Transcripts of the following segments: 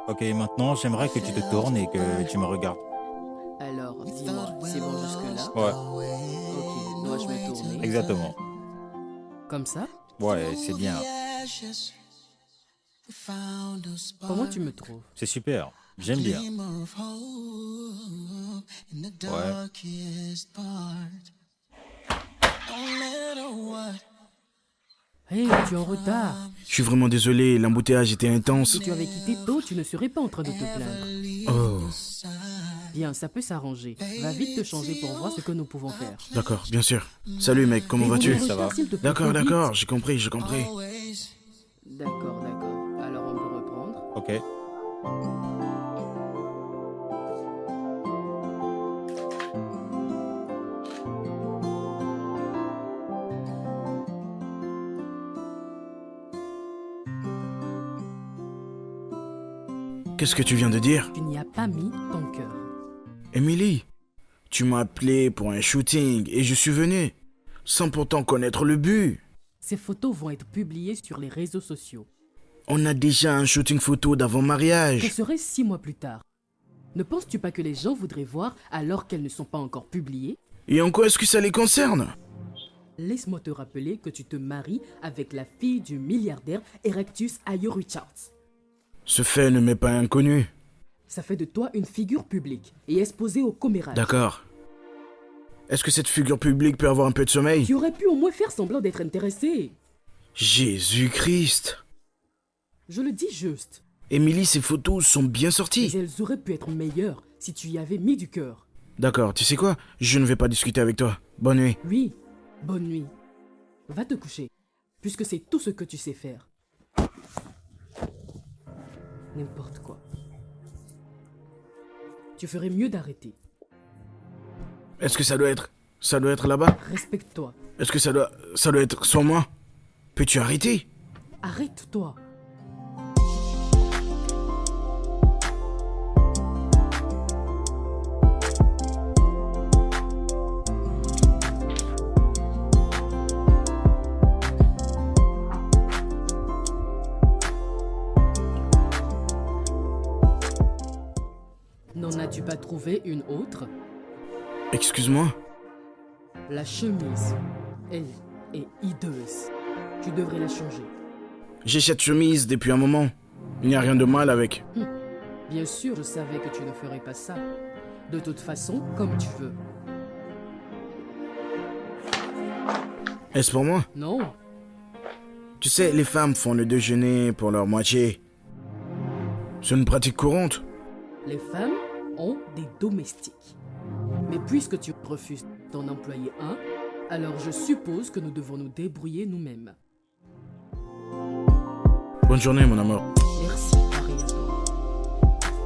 Ok, maintenant j'aimerais que tu te tournes et que tu me regardes. Alors, dis-moi, c'est bon jusque-là? Ouais, Ok, dois-je me tourner? exactement. Comme ça? Ouais, c'est bien. Comment tu me trouves? C'est super. J'aime bien. Ouais. Hé, tu es en retard. Je suis vraiment désolé, l'embouteillage était intense. Si tu avais quitté tôt, tu ne serais pas en train de te plaindre. Oh, Bien, ça peut s'arranger. Va vite te changer pour voir ce que nous pouvons faire. d'accord, bien sûr. Salut mec, comment Et vas-tu? ouvre le Ça va. retard, s'il te plaît, D'accord, fais vite. d'accord, j'ai compris, j'ai compris. D'accord, d'accord. Alors on peut reprendre. Ok. Qu'est-ce que tu viens de dire? Tu n'y as pas mis ton cœur. Emily, tu m'as appelé pour un shooting et je suis venu, sans pourtant connaître le but. Ces photos vont être publiées sur les réseaux sociaux. On a déjà un shooting photo Que d'avant-mariage. serait 6 mois plus tard? Ne penses-tu pas que les gens voudraient voir alors qu'elles ne sont pas encore publiées? Et en quoi est-ce que ça les concerne? Laisse-moi te rappeler que tu te maries avec la fille du milliardaire Erectus Ayo Richards. Ce fait ne m'est pas inconnu. Ça fait de toi une figure publique et exposée au commérage. D'accord. Est-ce que cette figure publique peut avoir un peu de sommeil? Tu aurais pu au moins faire semblant d'être intéressé. Jésus-Christ. Je le dis juste. Emily, ces photos sont bien Mais sorties. elles auraient pu être meilleures si tu y avais mis du cœur. D'accord, tu sais quoi? Je ne vais pas discuter avec toi. Bonne nuit. Oui, bonne nuit. Va te coucher, puisque c'est tout ce que tu sais faire. N'importe quoi. Tu ferais mieux d'arrêter. Est-ce que ça doit être là-bas? Respecte-toi. Est-ce que ça doit être sur moi? Peux-tu arrêter? Arrête-toi. N'en as-tu pas trouvé une autre? Excuse-moi? La chemise, elle est hideuse. Tu devrais la changer. J'ai cette chemise depuis un moment. Il n'y a rien de mal avec. Bien sûr, je savais que tu ne ferais pas ça. De toute façon, comme tu veux. Est-ce pour moi? Non, Tu sais, les femmes font le déjeuner pour leur moitié. C'est une pratique courante. les femmes ont des domestiques. Mais puisque tu refuses d'en employer un, alors je suppose que nous devons nous débrouiller nous-mêmes. Bonne journée, mon amour. Merci, pareil à toi.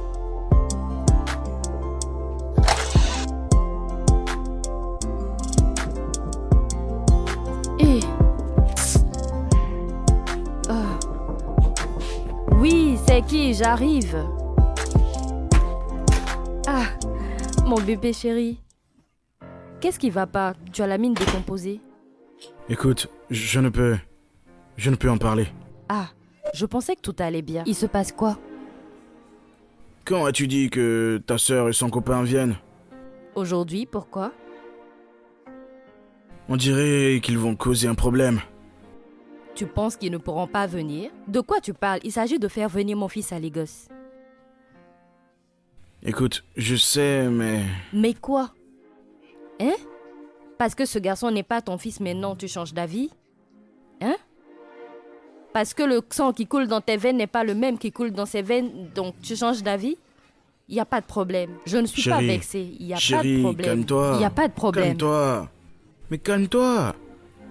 Eh. Ah. Oui, c'est qui? J'arrive. Ah, mon bébé chéri. Qu'est-ce qui va pas? Tu as la mine décomposée. Écoute, je ne peux en parler. Ah, je pensais que tout allait bien. Il se passe quoi? Quand as-tu dit que ta sœur et son copain viennent? Aujourd'hui, pourquoi? On dirait qu'ils vont causer un problème. Tu penses qu'ils ne pourront pas venir? De quoi tu parles? Il s'agit de faire venir mon fils à Lagos. Écoute, je sais, mais... Mais quoi? Hein? Parce que ce garçon n'est pas ton fils maintenant, tu changes d'avis? Hein? Parce que le sang qui coule dans tes veines n'est pas le même qui coule dans ses veines, donc tu changes d'avis? Il n'y a pas de problème. Je ne suis pas Chérie, vexée. Il n'y a pas de chérie, problème. calme-toi. Il n'y a pas de problème. Calme-toi. Mais calme-toi.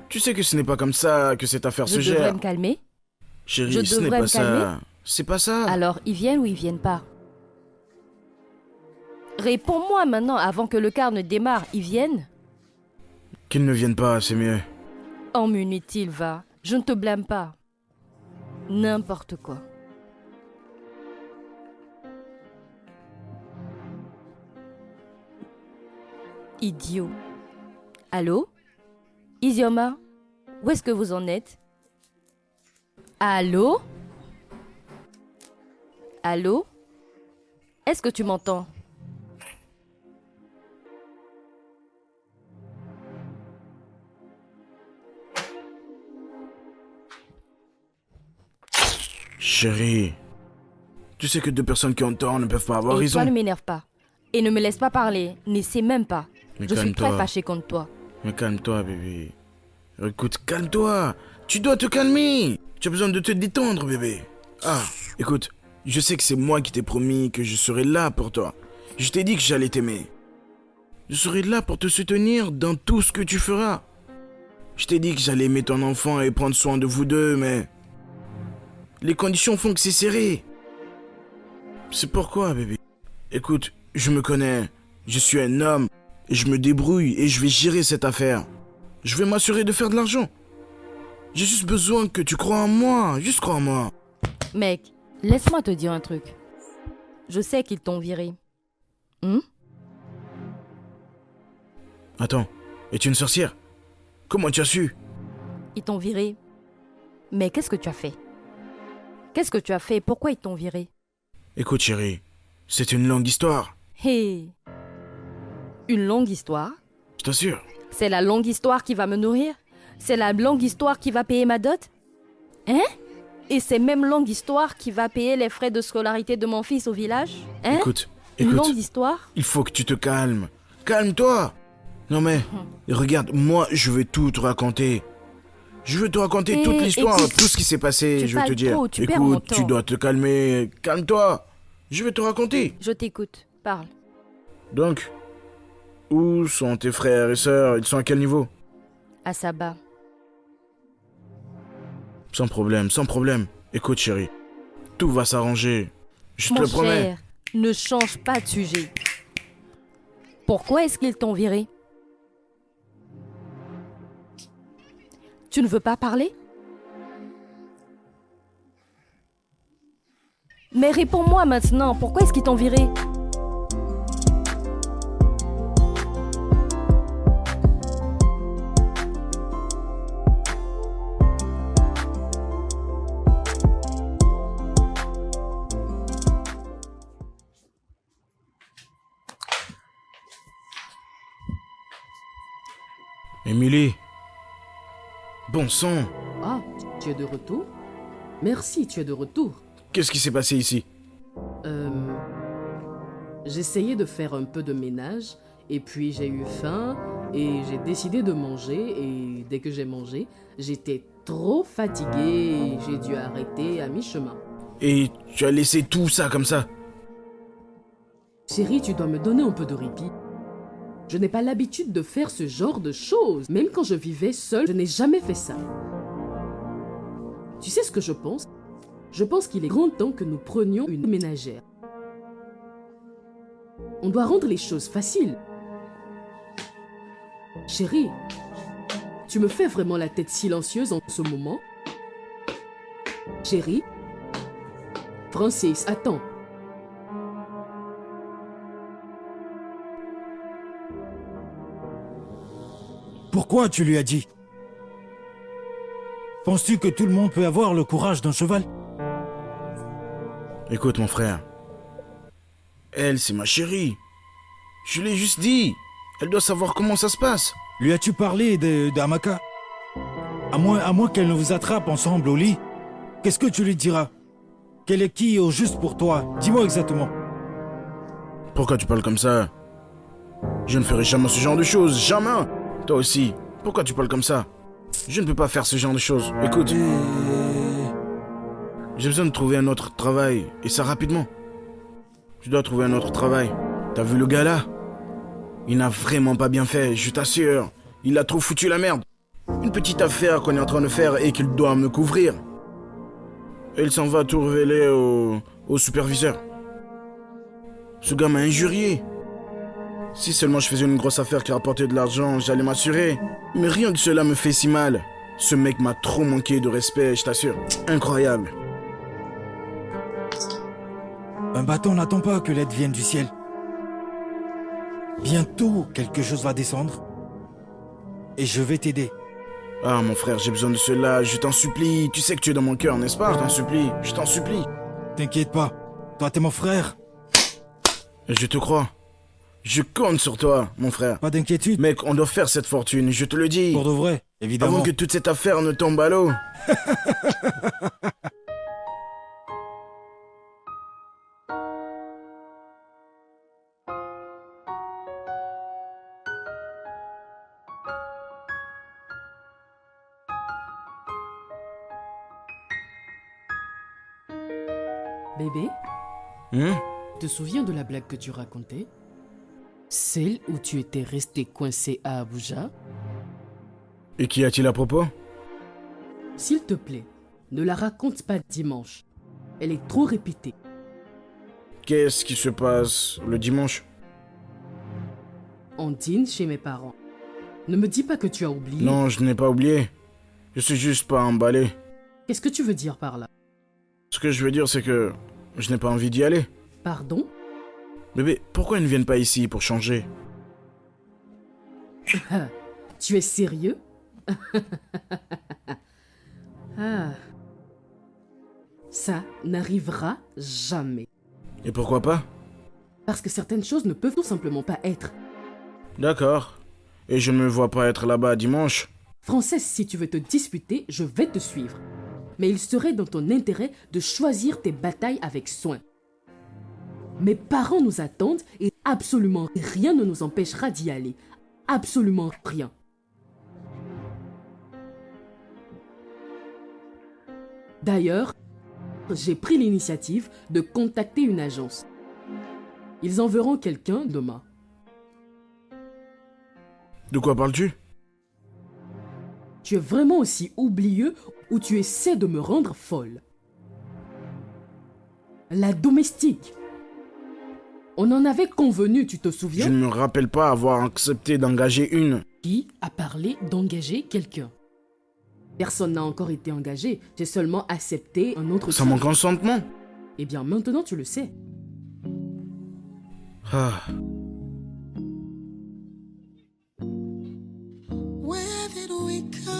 Tu sais que ce n'est pas comme ça que cette affaire se Je devrais gère. me calmer? Chérie, je ce n'est devrais pas me ça. calmer? C'est pas ça. Alors, ils viennent ou ils viennent pas? Réponds-moi maintenant avant que le car ne démarre. Ils viennent? Qu'ils ne viennent pas, c'est mieux. Oh, inutile, va. Je ne te blâme pas. N'importe quoi. Idiot. Allô? Isioma? Où est-ce que vous en êtes? Allô? Allô? Est-ce que tu m'entends? Chérie, tu sais que deux personnes qui ont tort ne peuvent pas avoir Et raison. toi, ne m'énerve pas. Et ne me laisse pas parler. N'essaie même pas. Mais Je suis calme-toi. très fâchée contre toi. Mais calme-toi, bébé. Écoute, calme-toi. Tu dois te calmer. Tu as besoin de te détendre, bébé. Ah, écoute, je sais que c'est moi qui t'ai promis que je serais là pour toi. Je t'ai dit que j'allais t'aimer. Je serai là pour te soutenir dans tout ce que tu feras. Je t'ai dit que j'allais aimer ton enfant et prendre soin de vous deux, mais... les conditions font que c'est serré. C'est pourquoi, bébé. Écoute, je me connais. Je suis un homme. Et je me débrouille et je vais gérer cette affaire. Je vais m'assurer de faire de l'argent. J'ai juste besoin que tu crois en moi. Juste crois en moi. Mec, laisse-moi te dire un truc. Je sais qu'ils t'ont viré. Attends, es-tu une sorcière? Comment tu as su? Ils t'ont viré. Mais qu'est-ce que tu as fait? Qu'est-ce que tu as fait? Pourquoi ils t'ont viré? Écoute, chérie, c'est une longue histoire. Hé! Une longue histoire? Je t'assure. C'est la longue histoire qui va me nourrir? C'est la longue histoire qui va payer ma dot? Hein? Et c'est même longue histoire qui va payer les frais de scolarité de mon fils au village? Hein? Écoute, Une écoute. longue histoire? Il faut que tu te calmes. Calme-toi. Non mais, regarde, moi, je vais tout te raconter. Je veux te raconter toute l'histoire, écoute, tout ce qui s'est passé, tu je veux te parles dire. trop, tu perds mon Écoute, tu temps. dois te calmer. Calme-toi. Je vais te raconter. Je t'écoute. Parle. Donc, où sont tes frères et sœurs? Ils sont à quel niveau? À Saba. Sans problème, sans problème. Écoute, chérie, tout va s'arranger. Je te Mon le promets. cher, ne change pas de sujet. Pourquoi est-ce qu'ils t'ont viré? Tu ne veux pas parler? Mais réponds-moi maintenant, pourquoi est-ce qu'ils t'ont viré? Émilie. Bon sang. Ah, tu es de retour? Merci, tu es de retour. Qu'est-ce qui s'est passé ici? J'essayais de faire un peu de ménage, et puis j'ai eu faim, et j'ai décidé de manger, et dès que j'ai mangé, j'étais trop fatiguée, et j'ai dû arrêter à mi-chemin. Et tu as laissé tout ça comme ça? Chérie, tu dois me donner un peu de répit. Je n'ai pas l'habitude de faire ce genre de choses. Même quand je vivais seule, je n'ai jamais fait ça. Tu sais ce que je pense? Je pense qu'il est grand temps que nous prenions une ménagère. On doit rendre les choses faciles. Chérie, tu me fais vraiment la tête silencieuse en ce moment? Chérie? Francis, attends. Pourquoi tu lui as dit? Penses-tu que tout le monde peut avoir le courage d'un cheval? Écoute, mon frère. Elle, c'est ma chérie. Je l'ai juste dit. Elle doit savoir comment ça se passe. Lui as-tu parlé d'Amaka? À moins qu'elle ne vous attrape ensemble au lit, qu'est-ce que tu lui diras? Quelle est qui au juste pour toi? Dis-moi exactement. Pourquoi tu parles comme ça? Je ne ferai jamais ce genre de choses. Jamais. Toi aussi. Pourquoi tu parles comme ça? Je ne peux pas faire ce genre de choses. Écoute. J'ai besoin de trouver un autre travail. Et ça rapidement. Je dois trouver un autre travail. T'as vu le gars là? Il n'a vraiment pas bien fait, je t'assure. Il a trop foutu la merde. Une petite affaire qu'on est en train de faire et qu'il doit me couvrir. Et il s'en va tout révéler au superviseur. Ce gars m'a injurié. Si seulement je faisais une grosse affaire qui rapportait de l'argent, j'allais m'assurer. Mais rien de cela me fait si mal. Ce mec m'a trop manqué de respect, je t'assure. Incroyable. Un bâton n'attend pas que l'aide vienne du ciel. Bientôt, quelque chose va descendre. Et je vais t'aider. Ah mon frère, j'ai besoin de cela, je t'en supplie. Tu sais que tu es dans mon cœur, n'est-ce pas? Je t'en supplie, je t'en supplie. T'inquiète pas. Toi, t'es mon frère. Et je te crois. Je compte sur toi, mon frère. Pas d'inquiétude. Mec, on doit faire cette fortune, je te le dis. Pour de vrai, évidemment. Avant que toute cette affaire ne tombe à l'eau. Bébé, Hein? te souviens de la blague que tu racontais? Celle où tu étais resté coincé à Abuja? Et qu'y a-t-il à propos? S'il te plaît, ne la raconte pas dimanche. Elle est trop répétée. Qu'est-ce qui se passe le dimanche? On dîne chez mes parents. Ne me dis pas que tu as oublié. Non, je n'ai pas oublié. Je suis juste pas emballé. Qu'est-ce que tu veux dire par là? Ce que je veux dire, c'est que je n'ai pas envie d'y aller. Pardon? Bébé, pourquoi ils ne viennent pas ici pour changer? Tu es sérieux? Ah. Ça n'arrivera jamais. Et pourquoi pas? Parce que certaines choses ne peuvent tout simplement pas être. D'accord. Et je ne me vois pas être là-bas dimanche. Frances, si tu veux te disputer, je vais te suivre. Mais il serait dans ton intérêt de choisir tes batailles avec soin. Mes parents nous attendent et absolument rien ne nous empêchera d'y aller. Absolument rien. D'ailleurs, j'ai pris l'initiative de contacter une agence. Ils enverront quelqu'un demain. De quoi parles-tu? Tu es vraiment aussi oublieux ou tu essaies de me rendre folle? La domestique. On en avait convenu, tu te Je souviens? ne me rappelle pas avoir accepté d'engager une. Qui a parlé d'engager quelqu'un? Personne n'a encore été engagé, j'ai seulement accepté un autre. Sans mon consentement. Eh bien, maintenant tu le sais. Ah. Where did we go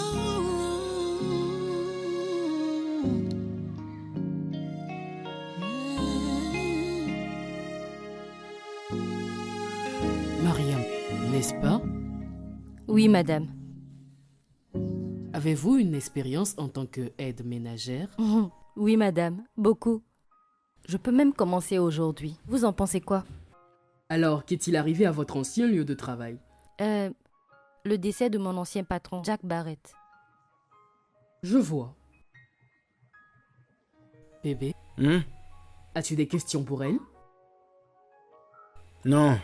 Mariam, n'est-ce pas? Oui, madame. Avez-vous une expérience en tant qu'aide ménagère? Oui, madame, beaucoup. Je peux même commencer aujourd'hui. Vous en pensez quoi? Alors, qu'est-il arrivé à votre ancien lieu de travail? Le décès de mon ancien patron, Jack Barrett. Je vois. Bébé, Hein? as-tu des questions pour elle? Non.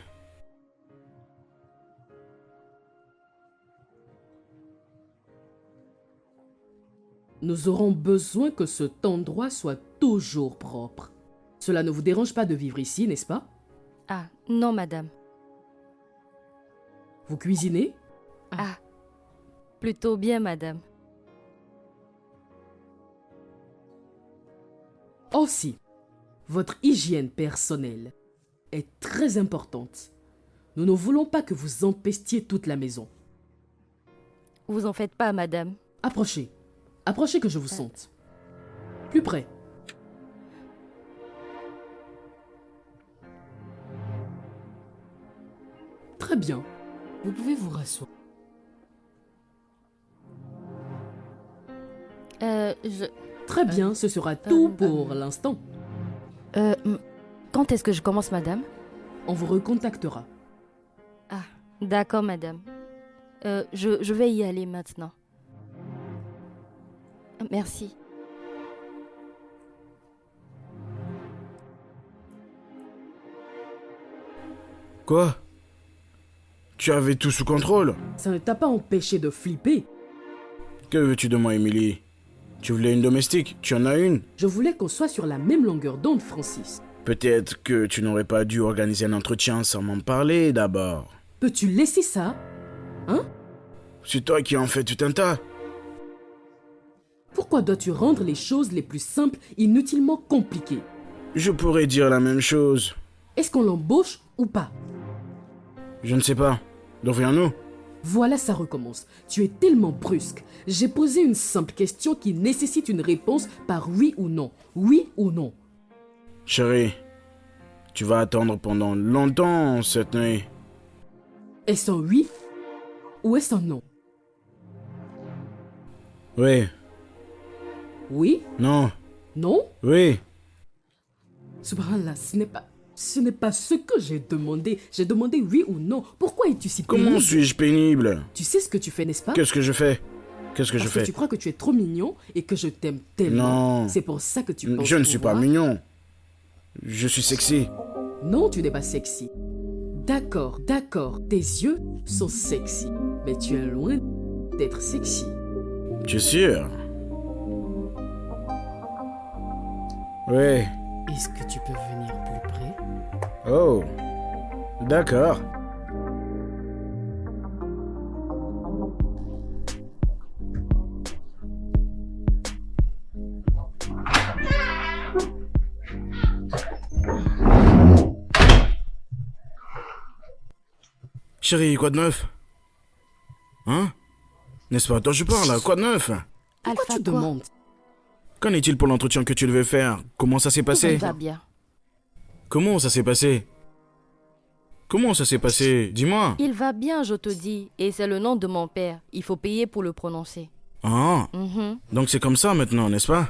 Nous aurons besoin que cet endroit soit toujours propre. Cela ne vous dérange pas de vivre ici, n'est-ce pas? Ah, non, madame. Vous cuisinez? Ah, plutôt bien, madame. Aussi, votre hygiène personnelle est très importante. Nous ne voulons pas que vous empestiez toute la maison. Vous en faites pas, madame. Approchez. Approchez que je vous sente. Plus près. Très bien. Vous pouvez vous rasseoir. Très bien, ce sera tout pour l'instant. Quand est-ce que je commence, madame? On vous recontactera. Ah, d'accord, madame. Je vais y aller maintenant. Merci. Quoi? Tu avais tout sous contrôle? Ça ne t'a pas empêché de flipper. Que veux-tu de moi, Emily? Tu voulais une domestique? Tu en as une? Je voulais qu'on soit sur la même longueur d'onde, Francis. Peut-être que tu n'aurais pas dû organiser un entretien sans m'en parler d'abord. Peux-tu laisser ça? Hein? C'est toi qui en fais tout un tas. Pourquoi dois-tu rendre les choses les plus simples inutilement compliquées? Je pourrais dire la même chose. Est-ce qu'on l'embauche ou pas? Je ne sais pas. Devrions-nous? Voilà, ça recommence. Tu es tellement brusque. J'ai posé une simple question qui nécessite une réponse par oui ou non. Oui ou non? Chérie, Tu vas attendre pendant longtemps cette nuit. Est-ce un oui ou est-ce un non? Oui. Oui? Non. Non? Oui. Subhanallah, ce n'est pas ce que j'ai demandé. J'ai demandé oui ou non. Pourquoi es-tu si pénible? Comment suis-je pénible? Tu sais ce que tu fais, n'est-ce pas? Qu'est-ce que je fais? Qu'est-ce que je Parce que fais? tu crois que tu es trop mignon et que je t'aime tellement. Non. C'est pour ça que tu penses Je ne suis pas pouvoir. mignon. Je suis sexy. Non, tu n'es pas sexy. D'accord, d'accord. Tes yeux sont sexy. Mais tu es loin d'être sexy. Tu es sûr? Oui. Est-ce que tu peux venir plus près? Oh. D'accord. Chérie, quoi de neuf? Hein? N'est-ce pas? Toi, je parle, là. Quoi de neuf? Pourquoi Alpha, tu quoi? demandes? Qu'en est-il pour l'entretien que tu devais faire? Comment ça s'est Tout passé? va bien. Comment ça s'est passé? Comment ça s'est passé? Dis-moi. Il va bien, je te dis. Et c'est le nom de mon père. Il faut payer pour le prononcer. Ah, Mhm. donc c'est comme ça maintenant, n'est-ce pas?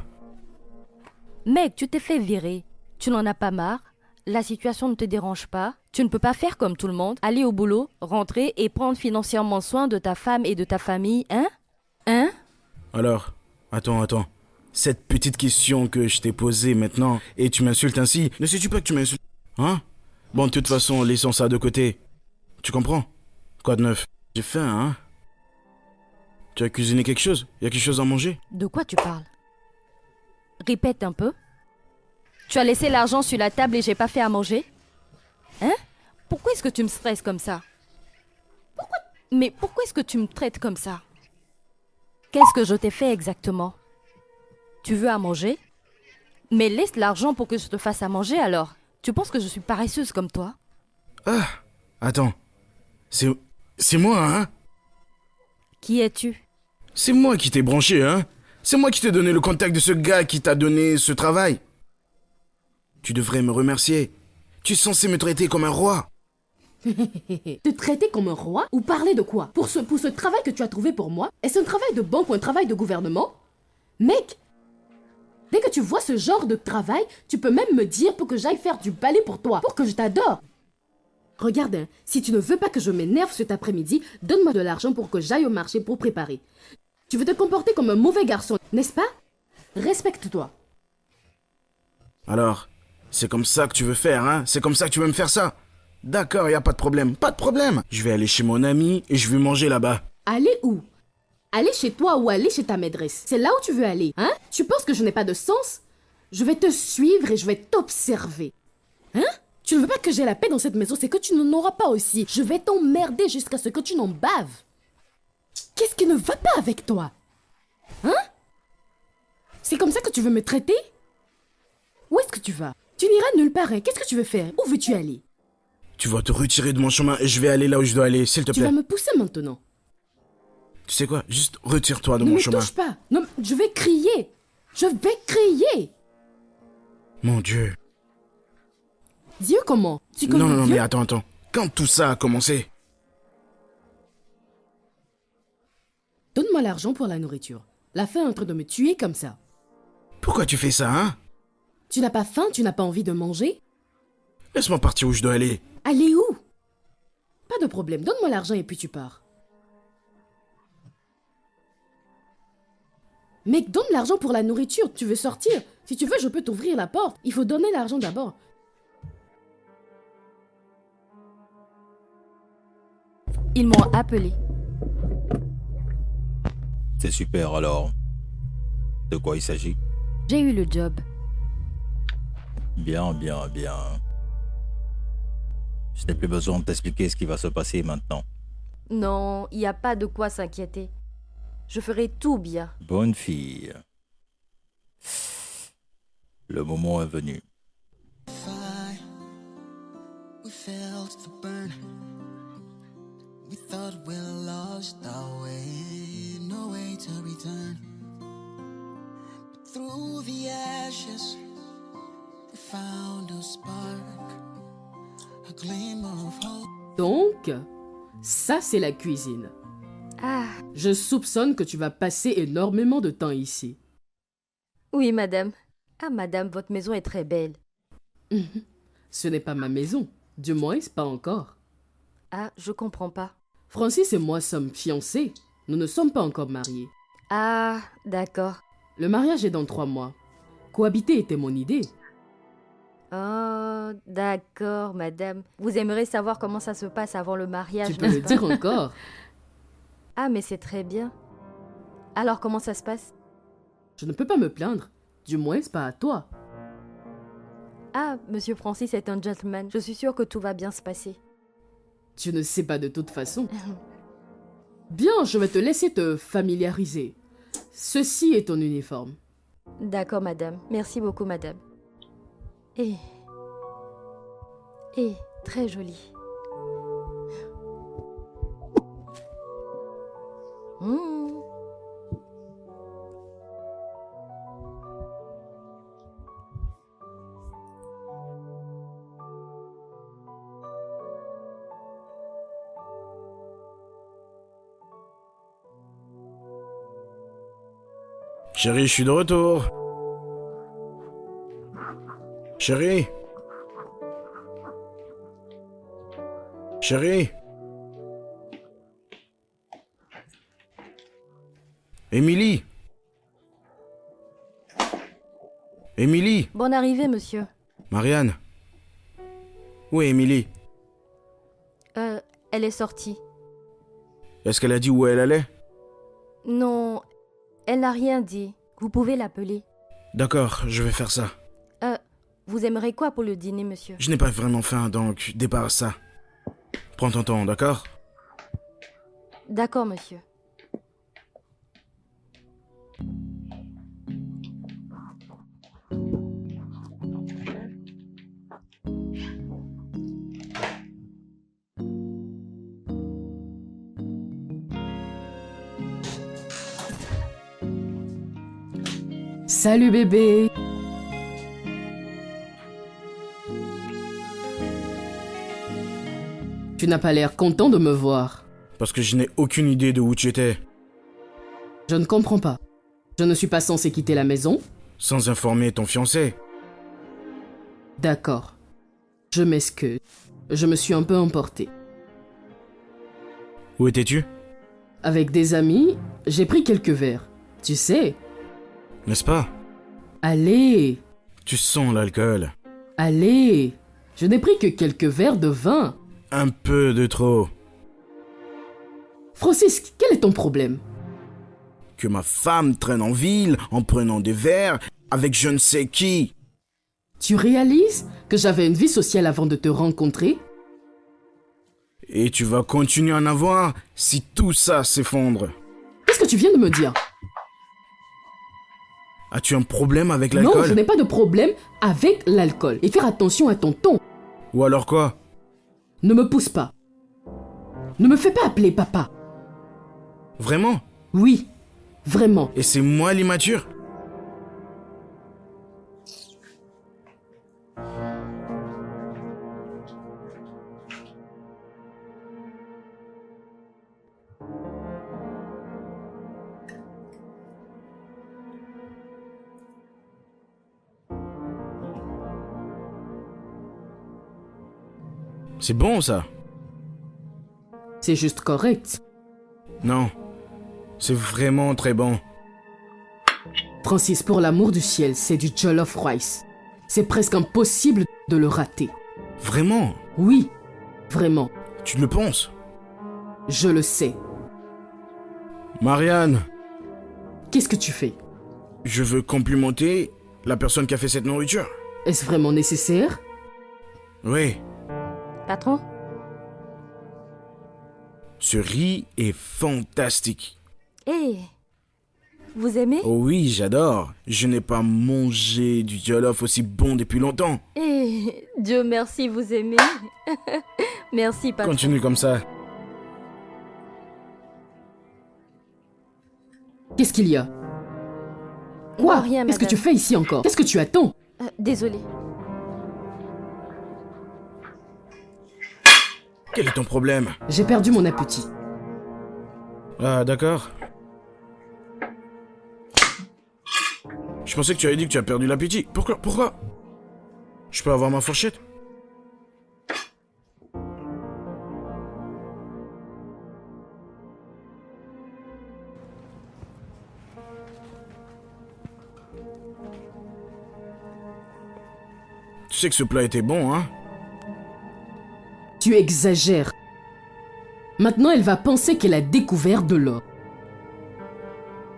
Mec, tu t'es fait virer. Tu n'en as pas marre? La situation ne te dérange pas? Tu ne peux pas faire comme tout le monde? Aller au boulot, rentrer et prendre financièrement soin de ta femme et de ta famille, hein? Hein? Alors, attends. Cette petite question que je t'ai posée maintenant, et tu m'insultes ainsi, ne sais-tu pas que tu m'insultes? Hein? Bon, de toute façon, laissons ça de côté. Tu comprends? Quoi de neuf? J'ai faim, hein? Tu as cuisiné quelque chose? Y a quelque chose à manger? De quoi tu parles? Répète un peu. Tu as laissé l'argent sur la table et j'ai pas fait à manger? Hein? Pourquoi est-ce que tu me stresses comme ça? Pourquoi est-ce que tu me traites comme ça? Qu'est-ce que je t'ai fait exactement? Tu veux à manger? Mais laisse l'argent pour que je te fasse à manger alors. Tu penses que je suis paresseuse comme toi? Ah! Attends. C'est moi, hein? Qui es-tu? C'est moi qui t'ai branché, hein? C'est moi qui t'ai donné le contact de ce gars qui t'a donné ce travail. Tu devrais me remercier. Tu es censé me traiter comme un roi. Te traiter comme un roi ou parler de quoi? Pour ce travail que tu as trouvé pour moi? Est-ce un travail de banque ou un travail de gouvernement? Mec, dès que tu vois ce genre de travail, tu peux même me dire pour que j'aille faire du balai pour toi, pour que je t'adore. Regarde, hein, si tu ne veux pas que je m'énerve cet après-midi, donne-moi de l'argent pour que j'aille au marché pour préparer. Tu veux te comporter comme un mauvais garçon, n'est-ce pas? Respecte-toi. Alors, c'est comme ça que tu veux faire, hein? C'est comme ça que tu veux me faire ça? D'accord, y a pas de problème. Pas de problème. Je vais aller chez mon ami et je vais manger là-bas. Aller où? Aller chez toi ou aller chez ta maîtresse? C'est là où tu veux aller, hein? Tu penses que je n'ai pas de sens? Je vais te suivre et je vais t'observer. Hein? Tu ne veux pas que j'ai la paix dans cette maison, c'est que tu n'en auras pas aussi. Je vais t'emmerder jusqu'à ce que tu n'en baves. Qu'est-ce qui ne va pas avec toi? Hein? C'est comme ça que tu veux me traiter? Où est-ce que tu vas? Tu n'iras nulle part, hein? Qu'est-ce que tu veux faire? Où veux-tu aller? Tu vas te retirer de mon chemin et je vais aller là où je dois aller, s'il te Tu plaît. vas me pousser maintenant. Tu sais quoi? Juste retire-toi de Ne mon me chemin. touche pas. Non, je vais crier. Je vais crier. Mon Dieu. Dieu comment? Tu connais Non, Dieu? mais attends. Quand tout ça a commencé? Donne-moi l'argent pour la nourriture. La faim est en train de me tuer comme ça. Pourquoi tu fais ça, hein? Tu n'as pas faim? Tu n'as pas envie de manger? Laisse-moi partir où je dois aller. Aller où? Pas de problème. Donne-moi l'argent et puis tu pars. Mec, donne l'argent pour la nourriture. Tu veux sortir? Si tu veux, je peux t'ouvrir la porte. Il faut donner l'argent d'abord. Ils m'ont appelé. C'est super alors. De quoi il s'agit? J'ai eu le job. Bien. Je n'ai plus besoin de t'expliquer ce qui va se passer maintenant. Non, il n'y a pas de quoi s'inquiéter. Je ferai tout bien. Bonne fille. Le moment est venu. Fire, we felt the burn. We thought we lost our way, no way to return. But through the ashes, we found a spark. a gleam of hope. Donc, ça c'est la cuisine. Ah, Je soupçonne que tu vas passer énormément de temps ici. oui, madame. Ah, madame, votre maison est très belle. Ce n'est pas ma maison, du moins pas encore. Ah, je comprends pas. Francis et moi sommes fiancés, nous ne sommes pas encore mariés. Ah, d'accord. Le mariage est dans 3 mois. Cohabiter était mon idée. Oh, d'accord, madame. Vous aimeriez savoir comment ça se passe avant le mariage, Tu peux n'est-ce le pas? dire encore. Ah, mais c'est très bien. Alors, comment ça se passe? Je ne peux pas me plaindre, du moins pas à toi. Ah, monsieur Francis est un gentleman. Je suis sûre que tout va bien se passer. Tu ne sais pas de toute façon. Bien, je vais te laisser te familiariser. Ceci est ton uniforme. D'accord, madame. Merci beaucoup, madame. Et très joli. Mmh. Chérie, je suis de retour. Chérie. Chérie. Émilie. Émilie. Bonne arrivée, monsieur. Marianne. Où est Émilie? Elle est sortie. Est-ce qu'elle a dit où elle allait? Non, elle n'a rien dit. Vous pouvez l'appeler. D'accord, je vais faire ça. Vous aimerez quoi pour le dîner, monsieur? Je n'ai pas vraiment faim, donc débarrasse ça. Prends ton temps, d'accord? D'accord, monsieur. Salut bébé. Tu n'as pas l'air content de me voir. Parce que je n'ai aucune idée de où tu étais. Je ne comprends pas. Je ne suis pas censé quitter la maison? Sans informer ton fiancé. D'accord. Je m'excuse. Je me suis un peu emporté. Où étais-tu? Avec des amis, j'ai pris quelques verres. Tu sais. N'est-ce pas? Allez, Tu sens l'alcool. allez. Je n'ai pris que quelques verres de vin. Un peu de trop. Francis, quel est ton problème? Que ma femme traîne en ville en prenant des verres avec je ne sais qui. Tu réalises que j'avais une vie sociale avant de te rencontrer? Et tu vas continuer à en avoir si tout ça s'effondre. Qu'est-ce que tu viens de me dire? As-tu un problème avec Non, l'alcool? je n'ai pas de problème avec l'alcool. Et faire attention à ton ton. Ou alors quoi? Ne me pousse pas. Ne me fais pas appeler papa. Vraiment? Oui, vraiment. Et c'est moi l'immature? C'est bon ça? C'est juste correct. Non. C'est vraiment très bon. Francis, pour l'amour du ciel, c'est du jollof rice. C'est presque impossible de le rater. Vraiment? Oui, vraiment. Tu le penses? Je le sais. Marianne, Qu'est-ce que tu fais? je veux complimenter la personne qui a fait cette nourriture. Est-ce vraiment nécessaire? Oui, Patron? ce riz est fantastique. Vous aimez? Oh oui, j'adore. Je n'ai pas mangé du jollof aussi bon depuis longtemps. Dieu merci, vous aimez. Merci, patron. Continue comme ça. Qu'est-ce qu'il y a? Quoi? Non, rien, Qu'est-ce que tu madame. fais ici encore? Qu'est-ce que tu attends? Désolée. Quel est ton problème? J'ai perdu mon appétit. Ah, d'accord. Je pensais que tu avais dit que tu as perdu l'appétit. Pourquoi? Je peux avoir ma fourchette? Tu sais que ce plat était bon, hein? Tu exagères. Maintenant, elle va penser qu'elle a découvert de l'or.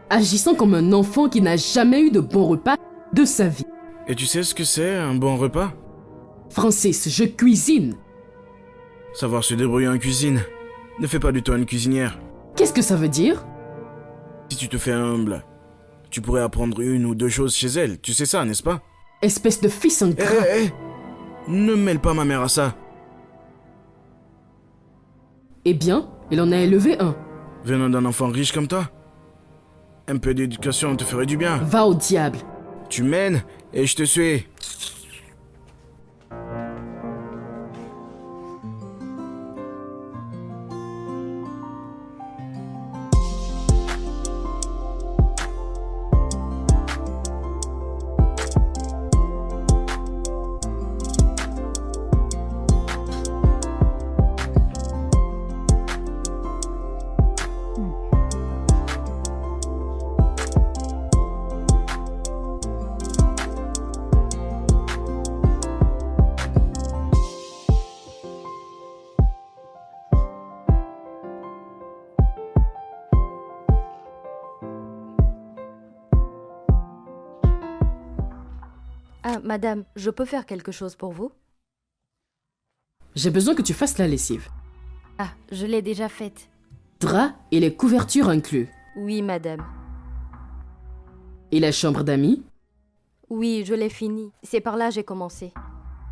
Agissant comme un enfant qui n'a jamais eu de bon repas de sa vie. Et tu sais ce que c'est, un bon repas? Francis, je cuisine. Savoir se débrouiller en cuisine ne fait pas de toi une cuisinière. Qu'est-ce que ça veut dire? Si tu te fais humble, tu pourrais apprendre une ou deux choses chez elle. Tu sais ça, n'est-ce pas? Espèce de fils ingrat. Ne mêle pas ma mère à ça. Eh bien, elle en a élevé un. Venant d'un enfant riche comme toi, un peu d'éducation te ferait du bien. Va au diable. Tu mènes et je te suis. Ah, madame, je peux faire quelque chose pour vous? J'ai besoin que tu fasses la lessive. Ah, je l'ai déjà faite. Draps et les couvertures inclus. Oui, madame. Et la chambre d'amis? Oui, je l'ai fini. C'est par là que j'ai commencé.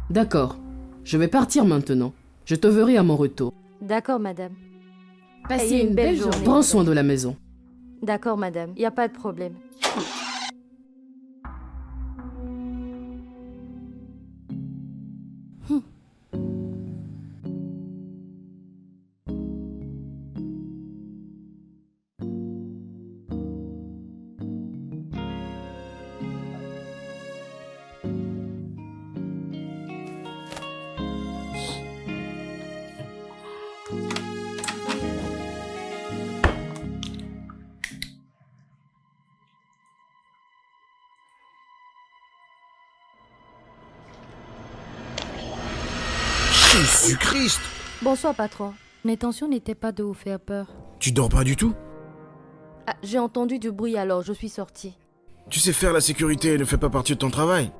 D'accord. Je vais partir maintenant. Je te verrai à mon retour. D'accord, madame. Passez Ayez une belle journée. Prends soin de la maison. D'accord, madame. Il n'y a pas de problème. Jésus-Christ! Bonsoir, patron. L'intention n'était pas de vous faire peur. Tu dors pas du tout? Ah, j'ai entendu du bruit alors je suis sortie. Tu sais faire la sécurité ne fait pas partie de ton travail.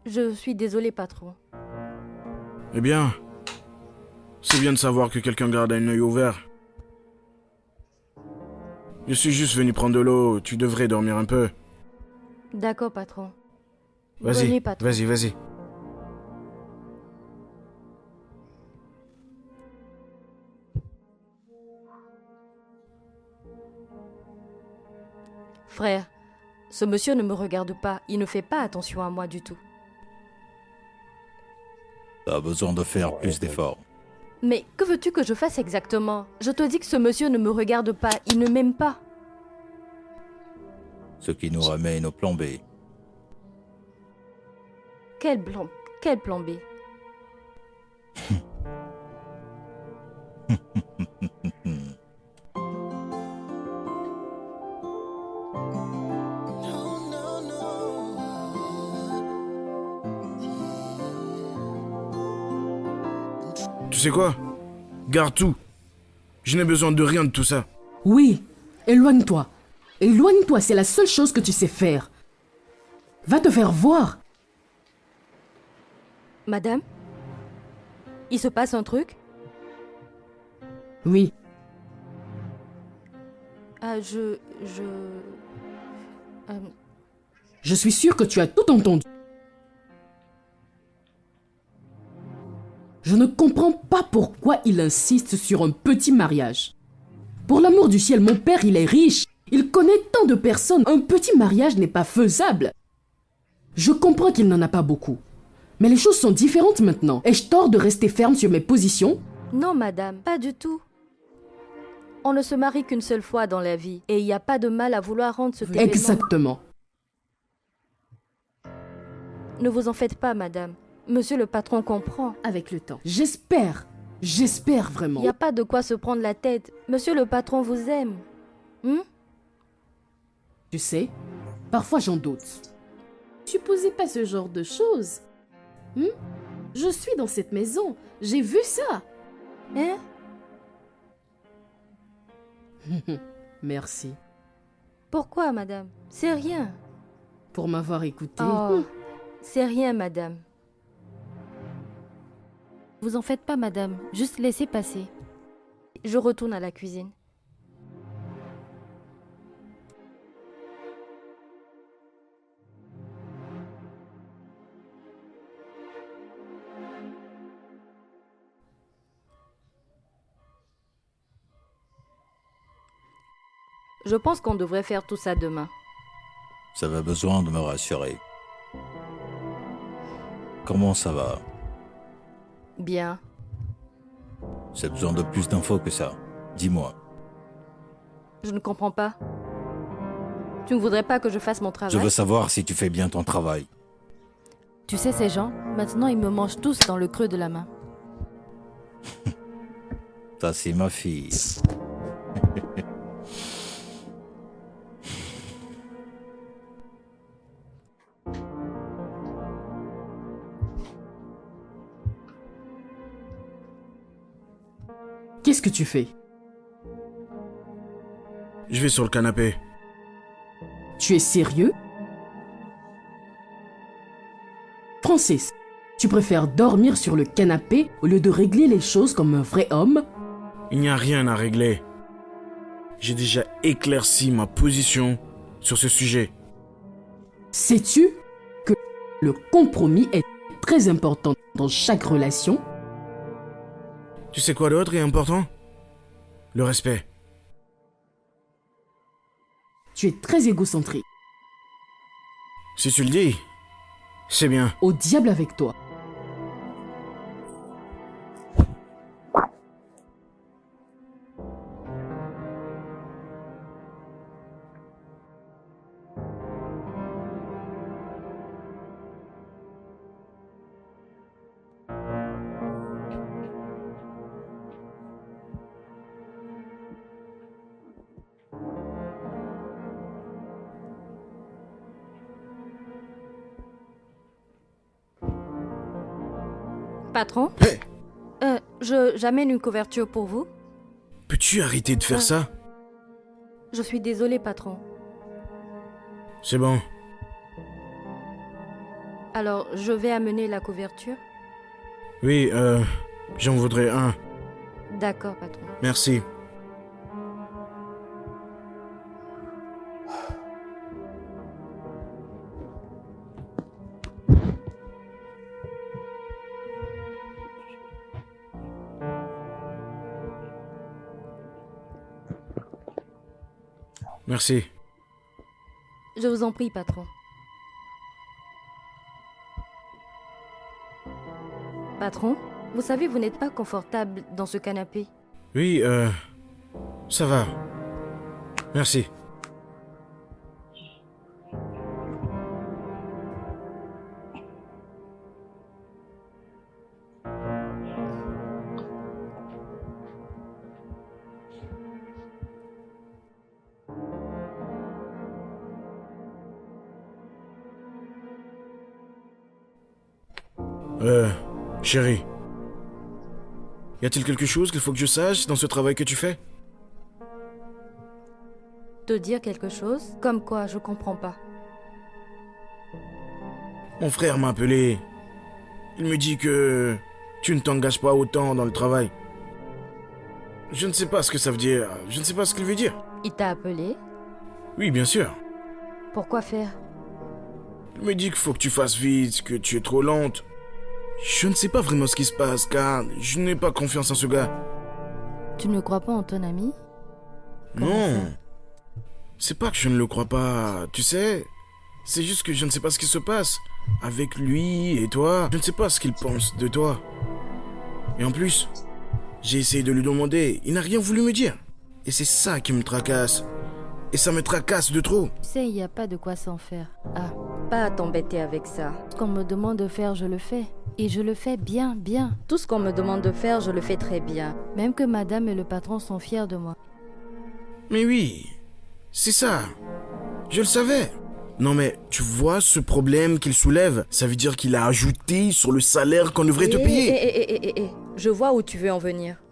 Je suis désolée, patron. Eh bien, c'est bien de savoir que quelqu'un garde un œil ouvert. Je suis juste venu prendre de l'eau, tu devrais dormir un peu. D'accord, patron. Bonne Vas-y, nuit, patron. vas-y. Frère, ce monsieur ne me regarde pas. Il ne fait pas attention à moi du tout. T'as besoin de faire plus d'efforts. Mais que veux-tu que je fasse exactement? Je te dis que ce monsieur ne me regarde pas. Il ne m'aime pas. Ce qui nous ramène au plan B. Quel plan B? Tu sais quoi? Garde tout. Je n'ai besoin de rien de tout ça. Oui, éloigne-toi. Éloigne-toi, c'est la seule chose que tu sais faire. Va te faire voir. Madame? Il se passe un truc? Oui, Ah, je suis sûre que tu as tout entendu. Je ne comprends pas pourquoi il insiste sur un petit mariage. Pour l'amour du ciel, mon père, il est riche. Il connaît tant de personnes. Un petit mariage n'est pas faisable. Je comprends qu'il n'en a pas beaucoup. Mais les choses sont différentes maintenant. Ai-je tort de rester ferme sur mes positions? Non, madame, pas du tout. On ne se marie qu'une seule fois dans la vie. Et il n'y a pas de mal à vouloir rendre ce événement. Exactement. Ne vous en faites pas, madame. Monsieur le patron comprend. Avec le temps. J'espère vraiment. Il n'y a pas de quoi se prendre la tête. Monsieur le patron vous aime. Tu sais, parfois j'en doute. Supposez pas ce genre de choses. Je suis dans cette maison. J'ai vu ça. Hein? Merci Pourquoi, madame? C'est rien. pour m'avoir écouté. Oh, c'est rien, madame. Vous en faites pas, madame. Juste laissez passer. Je retourne à la cuisine. Je pense qu'on devrait faire tout ça demain. Ça avait besoin de me rassurer. Comment ça va? Bien. J'ai besoin de plus d'infos que ça. Dis-moi. Je ne comprends pas. Tu ne voudrais pas que je fasse mon travail? Je veux savoir si tu fais bien ton travail. Tu sais, ces gens, maintenant ils me mangent tous dans le creux de la main. Ça, c'est ma fille. Qu'est-ce que tu fais? Je vais sur le canapé. Tu es sérieux? Francis, tu préfères dormir sur le canapé au lieu de régler les choses comme un vrai homme? Il n'y a rien à régler. J'ai déjà éclairci ma position sur ce sujet. Sais-tu que le compromis est très important dans chaque relation? Tu sais quoi d'autre est important? Le respect. Tu es très égocentrique. Si tu le dis, c'est bien. Au diable avec toi. Patron? Hé, J'amène une couverture pour vous. peux-tu arrêter de faire ça? Je suis désolée, patron. C'est bon. Alors, je vais amener la couverture? Oui, j'en voudrais un. D'accord, patron. Merci. Merci. Je vous en prie, patron. Patron, vous savez, vous n'êtes pas confortable dans ce canapé. Oui, ça va. Merci. Chérie. Y a-t-il quelque chose qu'il faut que je sache dans ce travail que tu fais? Te dire quelque chose? Comme quoi, je comprends pas. Mon frère m'a appelé. Il me dit que tu ne t'engages pas autant dans le travail. Je ne sais pas ce que ça veut dire. Je ne sais pas ce qu'il veut dire. Il t'a appelé? Oui, bien sûr. Pourquoi faire? Il me dit qu'il faut que tu fasses vite, que tu es trop lente. Je ne sais pas vraiment ce qui se passe, car je n'ai pas confiance en ce gars. Tu ne crois pas en ton ami? Comment Non. ça? C'est pas que je ne le crois pas. Tu sais, C'est juste que je ne sais pas ce qui se passe. Avec lui et toi, je ne sais pas ce qu'il pense de toi. Et en plus, j'ai essayé de lui demander, il n'a rien voulu me dire. Et c'est ça qui me tracasse. Et ça me tracasse de trop. Tu sais, il n'y a pas de quoi s'en faire. Ah, pas à t'embêter avec ça. Ce qu'on me demande de faire, je le fais. Et je le fais bien, bien. Tout ce qu'on me demande de faire, je le fais très bien. Même que madame et le patron sont fiers de moi. Mais oui, c'est ça. Je le savais. Non mais, tu vois ce problème qu'il soulève, ça veut dire qu'il a ajouté sur le salaire qu'on devrait te payer. Je vois où tu veux en venir.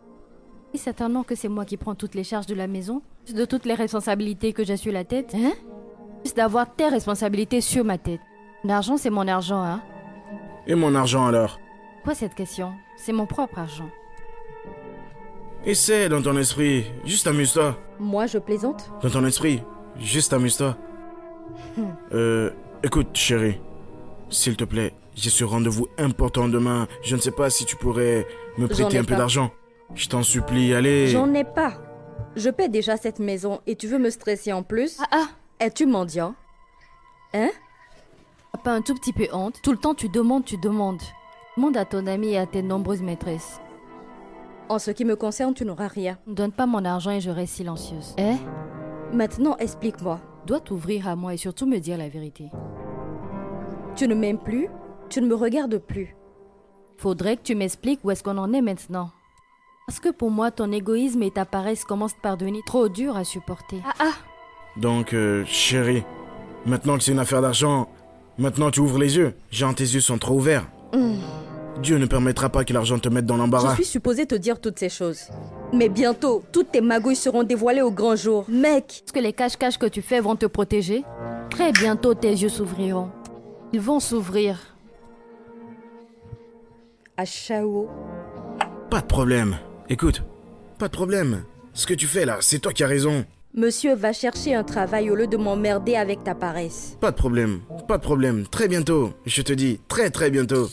Et certainement que c'est moi qui prends toutes les charges de la maison, de toutes les responsabilités que j'ai sur la tête. Hein? Juste d'avoir tes responsabilités sur ma tête. L'argent, c'est mon argent, hein? Et mon argent alors? Quoi cette question? C'est mon propre argent. Essaie dans ton esprit, juste amuse-toi. Moi, je plaisante? Dans ton esprit, juste amuse-toi. Écoute, chérie, s'il te plaît, j'ai ce rendez-vous important demain. Je ne sais pas si tu pourrais me prêter un peu d'argent. Je t'en supplie, allez. J'en ai pas. Je paie déjà cette maison et tu veux me stresser en plus? Es-tu mendiant? Hein? Pas un tout petit peu honte? Tout le temps tu demandes. Demande à ton ami et à tes nombreuses maîtresses. En ce qui me concerne, tu n'auras rien. Ne donne pas mon argent et je reste silencieuse. Hein? Maintenant, explique-moi. Dois t'ouvrir à moi et surtout me dire la vérité. Tu ne m'aimes plus? Tu ne me regardes plus? Faudrait que tu m'expliques où est-ce qu'on en est maintenant. Parce que pour moi, ton égoïsme et ta paresse commencent par devenir trop durs à supporter. Donc, chérie, maintenant que c'est une affaire d'argent, maintenant tu ouvres les yeux. Genre, tes yeux sont trop ouverts. Dieu ne permettra pas que l'argent te mette dans l'embarras. Je suis supposée te dire toutes ces choses. Mais bientôt, toutes tes magouilles seront dévoilées au grand jour. Mec, est-ce que les cache-cache que tu fais vont te protéger? Très bientôt, tes yeux s'ouvriront. Ils vont s'ouvrir. À Chao. Pas de problème. Écoute, pas de problème. Ce que tu fais là, c'est toi qui as raison. Monsieur va chercher un travail au lieu de m'emmerder avec ta paresse. Pas de problème, pas de problème. Très bientôt, je te dis, très très bientôt.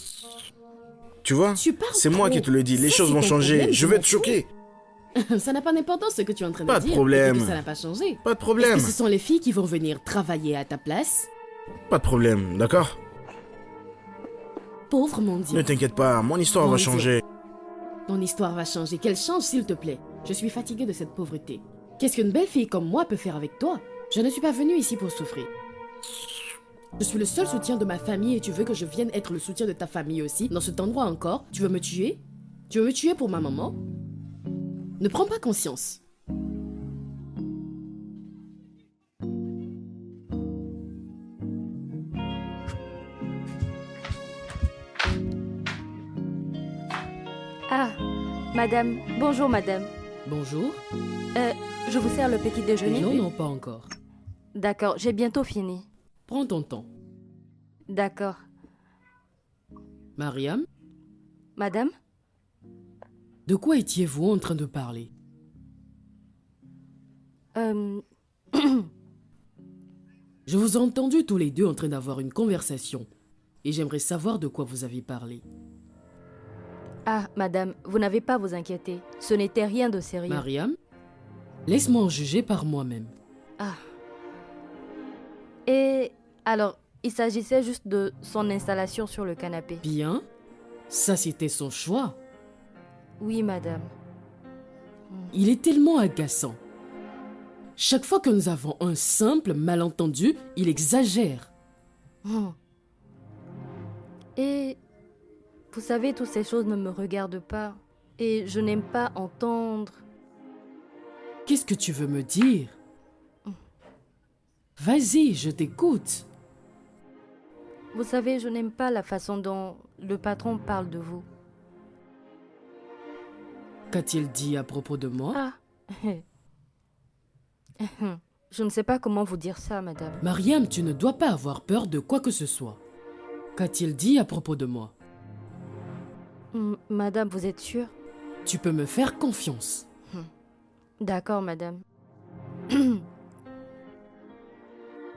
Tu vois, c'est moi qui te le dis, les choses vont changer, je vais te choquer. Ça n'a pas d'importance ce que tu es en train de dire. Pas de problème. Et que ça n'a pas changé. Pas de problème. Est-ce que ce sont les filles qui vont venir travailler à ta place? Pas de problème, d'accord? Pauvre mendiant. Ne t'inquiète pas, mon histoire va changer. Ton histoire va changer. Qu'elle change, s'il te plaît. Je suis fatiguée de cette pauvreté. Qu'est-ce qu'une belle fille comme moi peut faire avec toi? Je ne suis pas venue ici pour souffrir. Je suis le seul soutien de ma famille et tu veux que je vienne être le soutien de ta famille aussi, dans cet endroit encore? Tu veux me tuer? Tu veux me tuer pour ma maman? Ne prends pas conscience. Ah, madame. Bonjour, madame. Bonjour. Je vous sers le petit déjeuner? Non, pas encore. D'accord, j'ai bientôt fini. Prends ton temps. D'accord. Mariam, Madame? de quoi étiez-vous en train de parler? Je vous ai entendus tous les deux en train d'avoir une conversation. Et j'aimerais savoir de quoi vous aviez parlé. Ah, madame, vous n'avez pas à vous inquiéter. Ce n'était rien de sérieux. Mariam, laisse-moi en juger par moi-même. Ah. Et alors, il s'agissait juste de son installation sur le canapé. Bien, ça c'était son choix. Oui, madame. Il est tellement agaçant. Chaque fois que nous avons un simple malentendu, il exagère. Et vous savez, toutes ces choses ne me regardent pas. Et je n'aime pas entendre... Qu'est-ce que tu veux me dire? Vas-y, je t'écoute. Vous savez, je n'aime pas la façon dont le patron parle de vous. Qu'a-t-il dit à propos de moi? Ah. Je ne sais pas comment vous dire ça, madame. Mariam, tu ne dois pas avoir peur de quoi que ce soit. Qu'a-t-il dit à propos de moi? Madame, vous êtes sûre? Tu peux me faire confiance. D'accord, madame.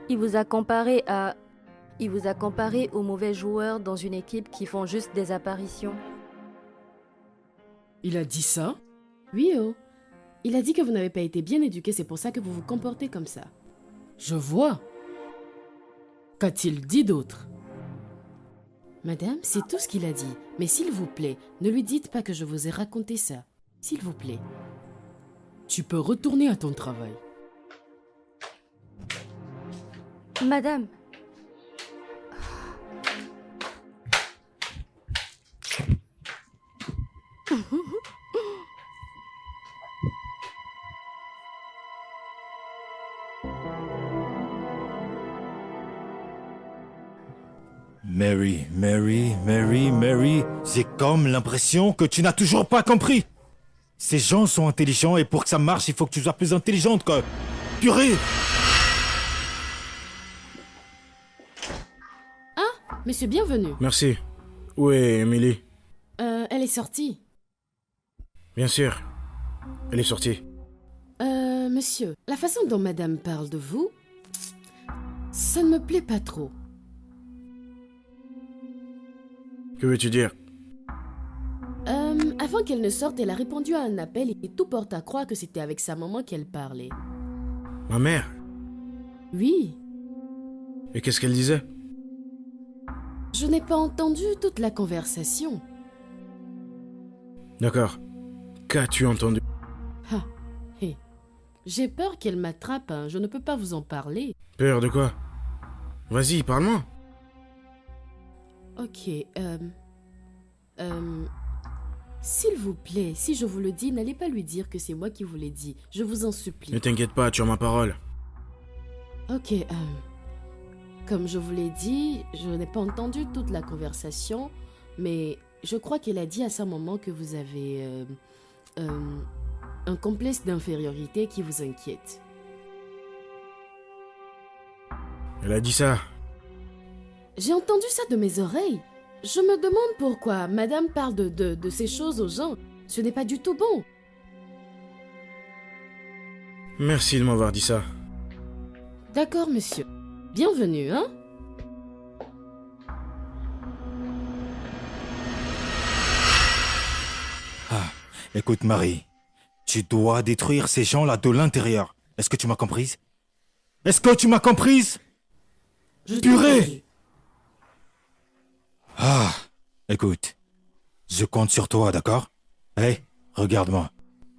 Il vous a comparé aux mauvais joueurs dans une équipe qui font juste des apparitions. Il a dit ça? Oui, oh. Il a dit que vous n'avez pas été bien éduqué, c'est pour ça que vous vous comportez comme ça. Je vois. Qu'a-t-il dit d'autre? Madame, c'est tout ce qu'il a dit. Mais s'il vous plaît, ne lui dites pas que je vous ai raconté ça. S'il vous plaît. Tu peux retourner à ton travail. Madame, Mary, Mary, Mary, Mary, j'ai comme l'impression que tu n'as toujours pas compris. Ces gens sont intelligents et pour que ça marche, il faut que tu sois plus intelligente que... Purée! Monsieur, bienvenue. Merci. Où est Emily? Elle est sortie. Bien sûr. Elle est sortie. Monsieur, la façon dont madame parle de vous, ça ne me plaît pas trop. Que veux-tu dire? Avant qu'elle ne sorte, elle a répondu à un appel et tout porte à croire que c'était avec sa maman qu'elle parlait. Ma mère? Oui, Et qu'est-ce qu'elle disait? je n'ai pas entendu toute la conversation. D'accord. Qu'as-tu entendu? Ah, hé. J'ai peur qu'elle m'attrape, hein. Je ne peux pas vous en parler. Peur de quoi? Vas-y, parle-moi. Ok, s'il vous plaît, si je vous le dis, n'allez pas lui dire que c'est moi qui vous l'ai dit. Je vous en supplie. Ne t'inquiète pas, tu as ma parole. Ok, comme je vous l'ai dit, je n'ai pas entendu toute la conversation, mais je crois qu'elle a dit à sa maman que vous avez un complexe d'infériorité qui vous inquiète. Elle a dit ça. J'ai entendu ça de mes oreilles. Je me demande pourquoi madame parle de ces choses aux gens. Ce n'est pas du tout bon. Merci de m'avoir dit ça. D'accord, monsieur. Bienvenue, hein? Écoute, Marie, tu dois détruire ces gens-là de l'intérieur. Est-ce que tu m'as comprise? Est-ce que tu m'as comprise? Je t'ai Purée! entendu. Écoute, je compte sur toi, d'accord? Hé, regarde-moi.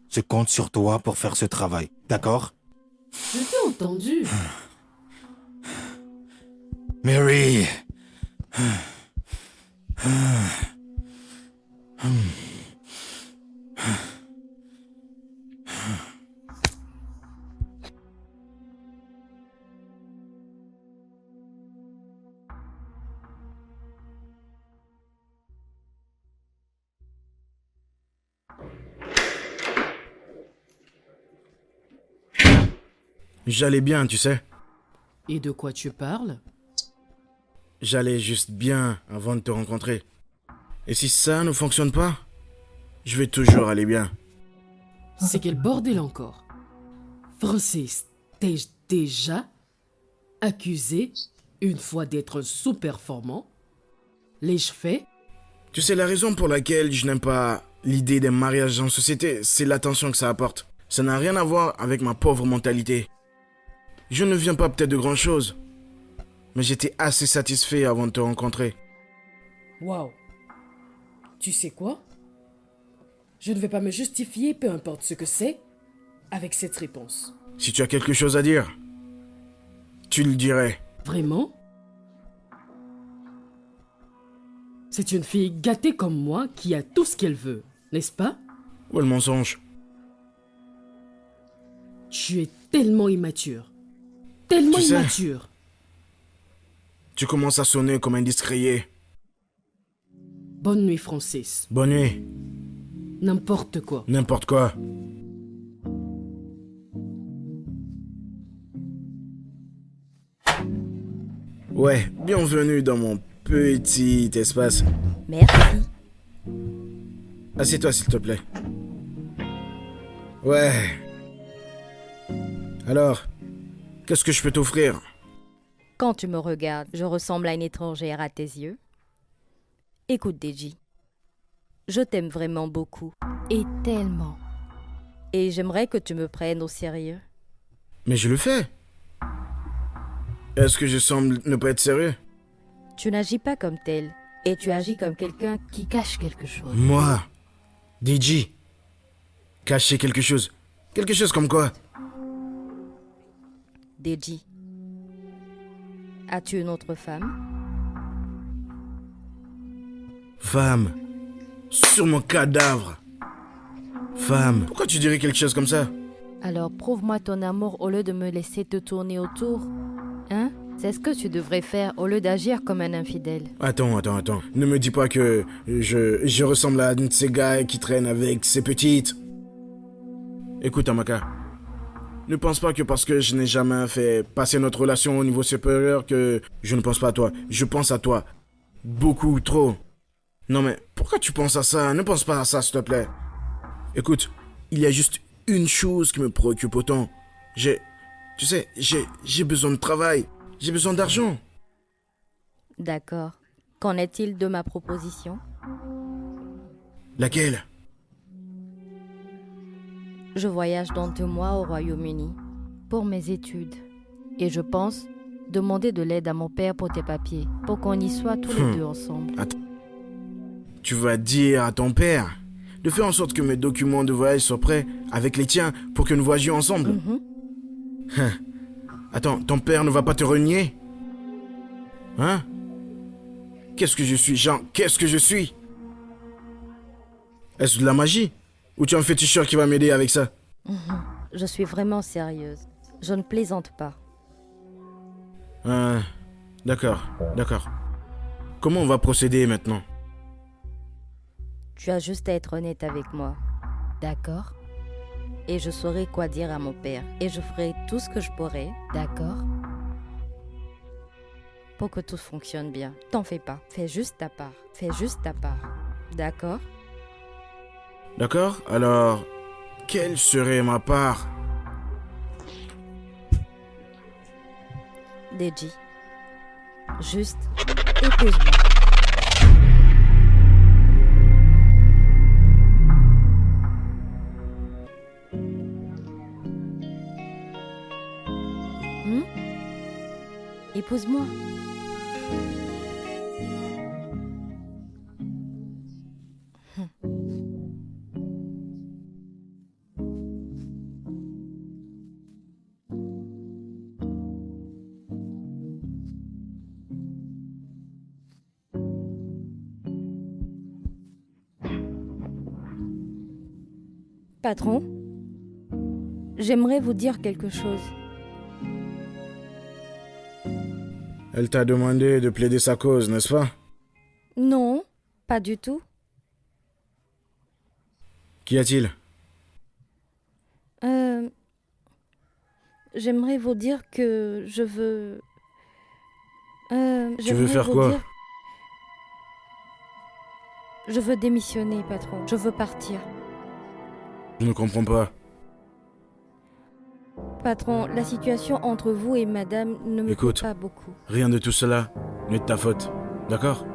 Je compte sur toi pour faire ce travail, d'accord? Je t'ai entendu. Mary! J'allais bien, tu sais. Et de quoi tu parles? J'allais juste bien avant de te rencontrer. Et si ça ne fonctionne pas, je vais toujours aller bien. C'est quel bordel encore? Francis, t'es-je déjà accusé une fois d'être un sous-performant? L'ai-je fait? Tu sais, la raison pour laquelle je n'aime pas l'idée des mariages en société, c'est l'attention que ça apporte. Ça n'a rien à voir avec ma pauvre mentalité. Je ne viens pas peut-être de grand-chose, mais j'étais assez satisfait avant de te rencontrer. Waouh. Tu sais quoi? Je ne vais pas me justifier, peu importe ce que c'est, avec cette réponse. Si tu as quelque chose à dire, tu le dirais. Vraiment? C'est une fille gâtée comme moi qui a tout ce qu'elle veut, n'est-ce pas? Où est le mensonge? Tu es tellement immature. Tellement Tu sais- immature. Tu commences à sonner comme un discréé. Bonne nuit, Francis. Bonne nuit. N'importe quoi. N'importe quoi. Ouais, bienvenue dans mon petit espace. merci. Assieds-toi s'il te plaît. Ouais. Alors, qu'est-ce que je peux t'offrir? Quand tu me regardes, je ressemble à une étrangère à tes yeux. Écoute, Deji, je t'aime vraiment beaucoup. Et tellement. Et j'aimerais que tu me prennes au sérieux. Mais je le fais. Est-ce que je semble ne pas être sérieux? Tu n'agis pas comme tel. Et tu agis comme quelqu'un qui cache quelque chose. Moi, DJ, cacher quelque chose. Quelque chose comme quoi? Deji, as-tu une autre femme? Femme. Sur mon cadavre. Femme. Pourquoi tu dirais quelque chose comme ça? Alors prouve-moi ton amour au lieu de me laisser te tourner autour. Hein? C'est ce que tu devrais faire au lieu d'agir comme un infidèle. Attends. Ne me dis pas que je ressemble à un de ces gars qui traînent avec ces petites. Écoute, Amaka. Ne pense pas que parce que je n'ai jamais fait passer notre relation au niveau supérieur que je ne pense pas à toi. Je pense à toi. Beaucoup trop. Non mais, pourquoi tu penses à ça? Ne pense pas à ça, s'il te plaît. Écoute, il y a juste une chose qui me préoccupe autant. Tu sais, j'ai besoin de travail. J'ai besoin d'argent. D'accord. Qu'en est-il de ma proposition? Laquelle? Je voyage dans 2 mois au Royaume-Uni pour mes études. Et je pense demander de l'aide à mon père pour tes papiers, pour qu'on y soit tous les 2 ensemble. Attends. Tu vas dire à ton père de faire en sorte que mes documents de voyage soient prêts avec les tiens pour que nous voyagions ensemble. Attends, ton père ne va pas te renier? Hein? Qu'est-ce que je suis, Jean? Qu'est-ce que je suis? Est-ce de la magie? Ou tu as un féticheur qui va m'aider avec ça? Je suis vraiment sérieuse. Je ne plaisante pas. D'accord. Comment on va procéder maintenant? Tu as juste à être honnête avec moi. D'accord? Et je saurai quoi dire à mon père. Et je ferai tout ce que je pourrai. D'accord? Pour que tout fonctionne bien. T'en fais pas. Fais juste ta part. D'accord? D'accord? Alors, quelle serait ma part? Deji. Juste épouse-moi. Épouse-moi. Patron, j'aimerais vous dire quelque chose. Elle t'a demandé de plaider sa cause, n'est-ce pas? Non, pas du tout. Qu'y a-t-il? J'aimerais vous dire que je veux... Tu veux faire quoi? Je veux démissionner, patron. Je veux partir. Je ne comprends pas. Patron, la situation entre vous et madame ne me plaît Écoute, pas beaucoup. rien de tout cela n'est de ta faute. D'accord?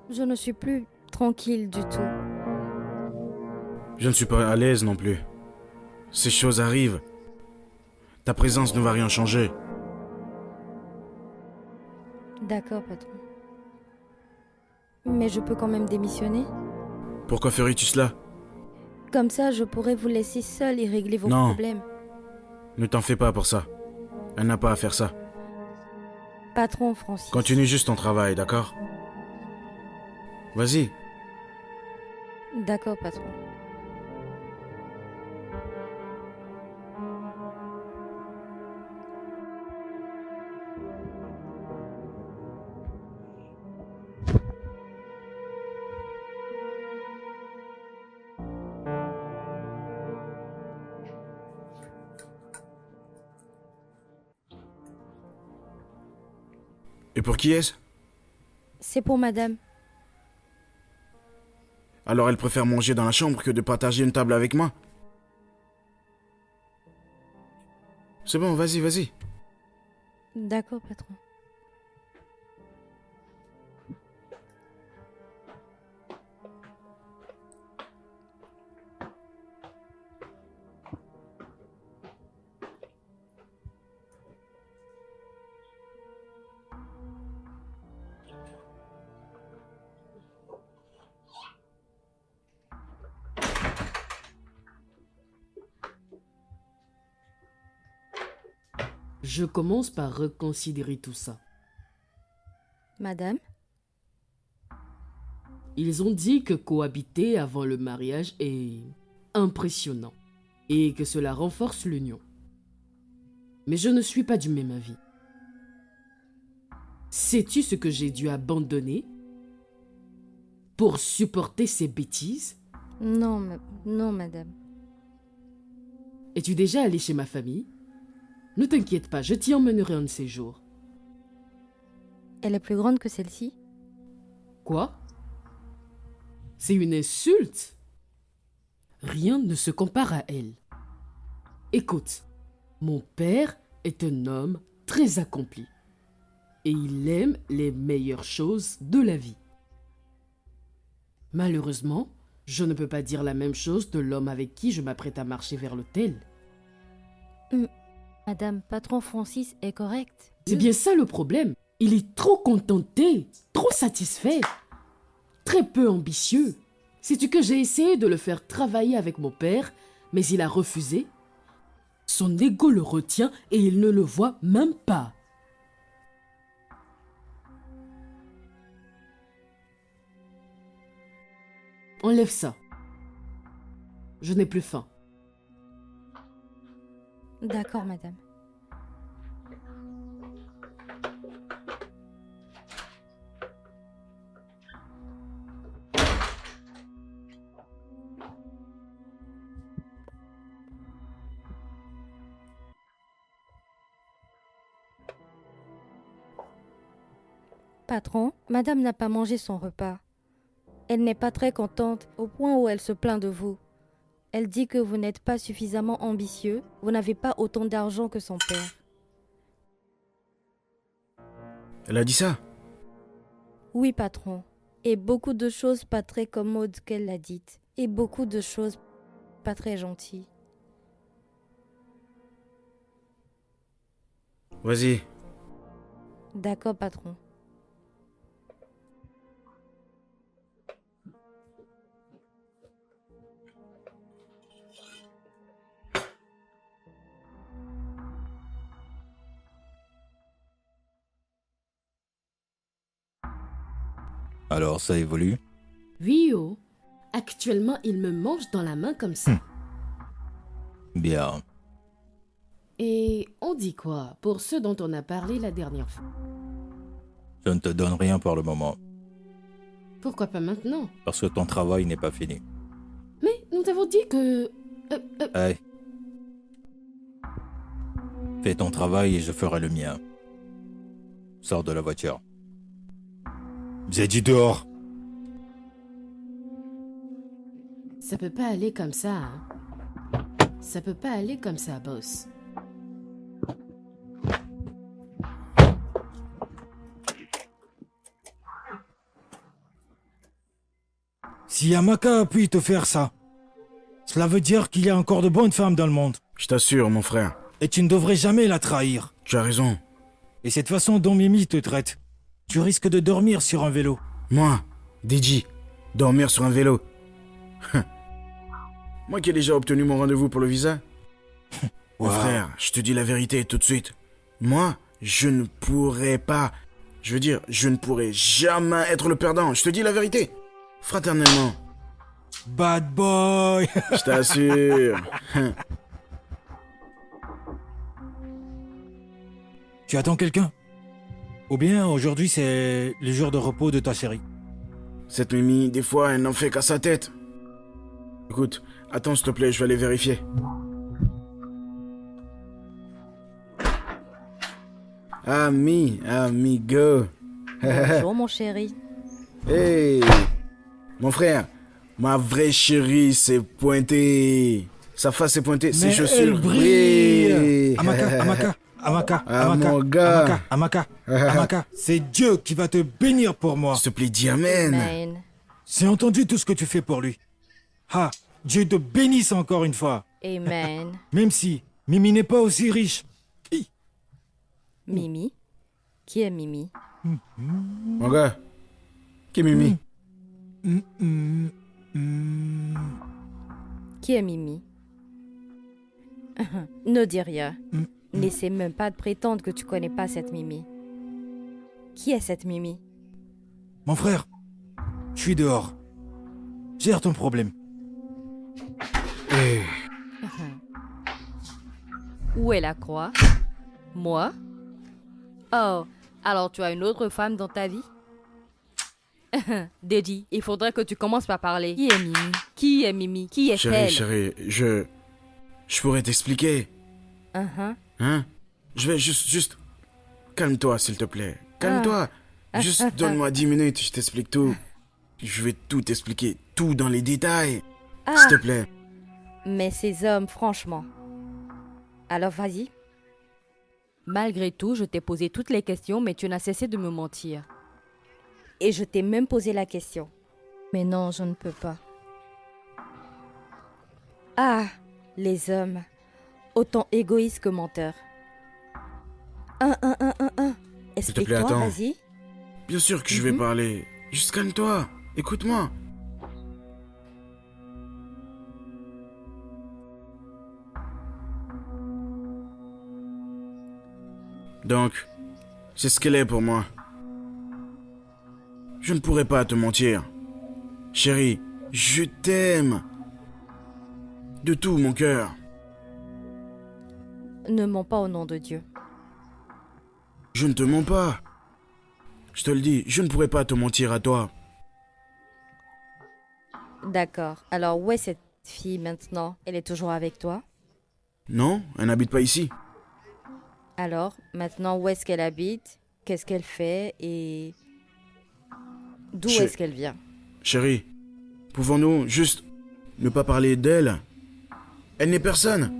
Je ne suis plus tranquille du tout. Je ne suis pas à l'aise non plus. Ces choses arrivent. Ta présence ne va rien changer. D'accord, patron. Mais je peux quand même démissionner? Pourquoi ferais-tu cela? Comme ça, je pourrais vous laisser seul et régler vos Non. problèmes. Ne t'en fais pas pour ça. Elle n'a pas à faire ça. Patron, Francis. Continue juste ton travail, d'accord? Vas-y. D'accord, patron. Et pour qui est-ce? C'est pour madame. Alors elle préfère manger dans la chambre que de partager une table avec moi? C'est bon, vas-y. D'accord, patron. Je commence par reconsidérer tout ça. Madame? Ils ont dit que cohabiter avant le mariage est impressionnant et que cela renforce l'union. Mais je ne suis pas du même avis. Sais-tu ce que j'ai dû abandonner pour supporter ces bêtises? Non, non, madame. Es-tu déjà allé chez ma famille? Ne t'inquiète pas, je t'y emmènerai un de ces jours. Elle est plus grande que celle-ci? Quoi? C'est une insulte? Rien ne se compare à elle. Écoute, mon père est un homme très accompli et il aime les meilleures choses de la vie. Malheureusement, je ne peux pas dire la même chose de l'homme avec qui je m'apprête à marcher vers l'hôtel. Madame, patron Francis est correct. C'est bien ça le problème. Il est trop contenté, trop satisfait, très peu ambitieux. Sais-tu que j'ai essayé de le faire travailler avec mon père, mais il a refusé? Son ego le retient et il ne le voit même pas. Enlève ça. Je n'ai plus faim. D'accord, madame. Patron, madame n'a pas mangé son repas. Elle n'est pas très contente au point où elle se plaint de vous. Elle dit que vous n'êtes pas suffisamment ambitieux, vous n'avez pas autant d'argent que son père. Elle a dit ça? Oui, patron. Et beaucoup de choses pas très commodes qu'elle l'a dites. Et beaucoup de choses pas très gentilles. Vas-y. D'accord, patron. Alors, ça évolue? Oui, oh. Actuellement, il me mange dans la main comme ça. Bien. Et on dit quoi pour ceux dont on a parlé la dernière fois? Je ne te donne rien pour le moment, Pourquoi pas maintenant? parce que ton travail n'est pas fini. Mais nous avons dit que... Hey. Fais ton travail et je ferai le mien. Sors de la voiture. J'ai dit dehors. Ça peut pas aller comme ça, hein. Ça peut pas aller comme ça, boss. Si Amaka a pu te faire ça, cela veut dire qu'il y a encore de bonnes femmes dans le monde. Je t'assure, mon frère. Et tu ne devrais jamais la trahir. Tu as raison. Et cette façon dont Mimi te traite, tu risques de dormir sur un vélo. Moi, DJ, dormir sur un vélo. Moi qui ai déjà obtenu mon rendez-vous pour le visa. Mon frère, je te dis la vérité tout de suite. Moi, je ne pourrais pas... Je veux dire, je ne pourrais jamais être le perdant. Je te dis la vérité. Fraternellement. Bad boy. Je t'assure. Tu attends quelqu'un? Ou bien aujourd'hui c'est le jour de repos de ta chérie? Cette Mimi, des fois, elle n'en fait qu'à sa tête. Écoute, attends s'il te plaît, je vais aller vérifier. Amigo. Bonjour, mon chéri. Hey, mon frère, ma vraie chérie s'est pointée. Sa face est pointée, ses Mais chaussures elle brille. brillent. Amaka, Ah, mon gars. Amaka, c'est Dieu qui va te bénir pour moi. S'il te plaît, dis amen. Amen. J'ai entendu tout ce que tu fais pour lui. Ah, Dieu te bénisse encore une fois. Amen. Même si Mimi n'est pas aussi riche. Mimi? Qui est Mimi? Mon gars, qui est Mimi? Qui est Mimi? Ne dis rien. N'essaie même pas de prétendre que tu connais pas cette Mimi. Qui est cette Mimi? Mon frère, je suis dehors. Gère ton problème. Eh, Où est la croix? Moi? Oh, alors tu as une autre femme dans ta vie? Daddy, il faudrait que tu commences par parler. Qui est Mimi? Qui est Mimi? Qui est-elle? chérie, je pourrais t'expliquer. Uh-huh. Hein? Je vais juste... Calme-toi, s'il te plaît. Calme-toi. Juste donne-moi 10 minutes, je t'explique tout. Je vais tout t'expliquer, tout dans les détails. S'il te plaît. Mais ces hommes, franchement. Alors vas-y. Malgré tout, je t'ai posé toutes les questions, mais tu n'as cessé de me mentir. Et je t'ai même posé la question. Mais non, je ne peux pas. Ah, les hommes. Autant égoïstes que menteurs. Explique-toi, attends. vas-y. Bien sûr que je vais parler. Juste calme-toi. Écoute-moi. Donc, c'est ce qu'elle est pour moi. Je ne pourrais pas te mentir. Chérie, je t'aime. De tout mon cœur. Ne mens pas au nom de Dieu. Je ne te mens pas. Je te le dis, je ne pourrais pas te mentir à toi. D'accord. Alors, où est cette fille maintenant? Elle est toujours avec toi? Non, elle n'habite pas ici. Alors, maintenant, où est-ce qu'elle habite? Qu'est-ce qu'elle fait? Et d'où Je- est-ce qu'elle vient? Chérie, pouvons-nous juste ne pas parler d'elle? Elle n'est personne.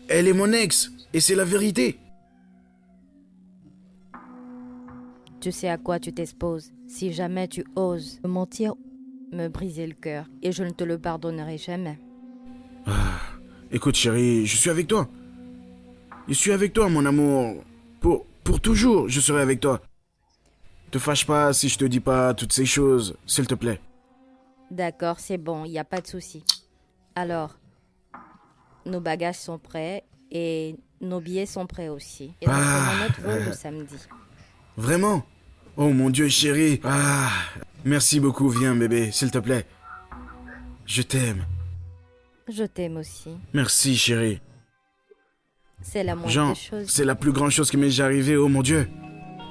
Elle est mon ex, et c'est la vérité. Tu sais à quoi tu t'exposes. Si jamais tu oses me mentir, me briser le cœur. Et je ne te le pardonnerai jamais. Écoute chérie, je suis avec toi. Je suis avec toi mon amour. Pour toujours, je serai avec toi. Te fâche pas si je te dis pas toutes ces choses, s'il te plaît. D'accord, c'est bon, il n'y a pas de souci. Alors, nos bagages sont prêts et nos billets sont prêts aussi. Et nous prenons notre vol le samedi. Vraiment? Oh mon Dieu chérie. Merci beaucoup, viens bébé, s'il te plaît. Je t'aime. Je t'aime aussi. Merci chérie. C'est la moindre Jean, des choses. c'est la plus grande chose qui m'est déjà arrivée, oh mon Dieu.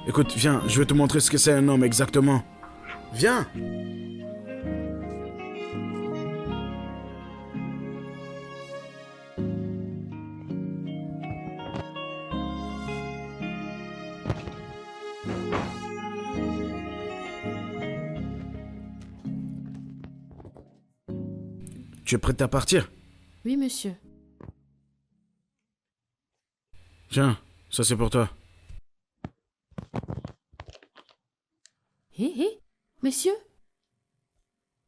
Écoute, viens, je vais te montrer ce que c'est un homme exactement. Viens. Tu es prête à partir? Oui, monsieur. Tiens, ça c'est pour toi. Hé, monsieur.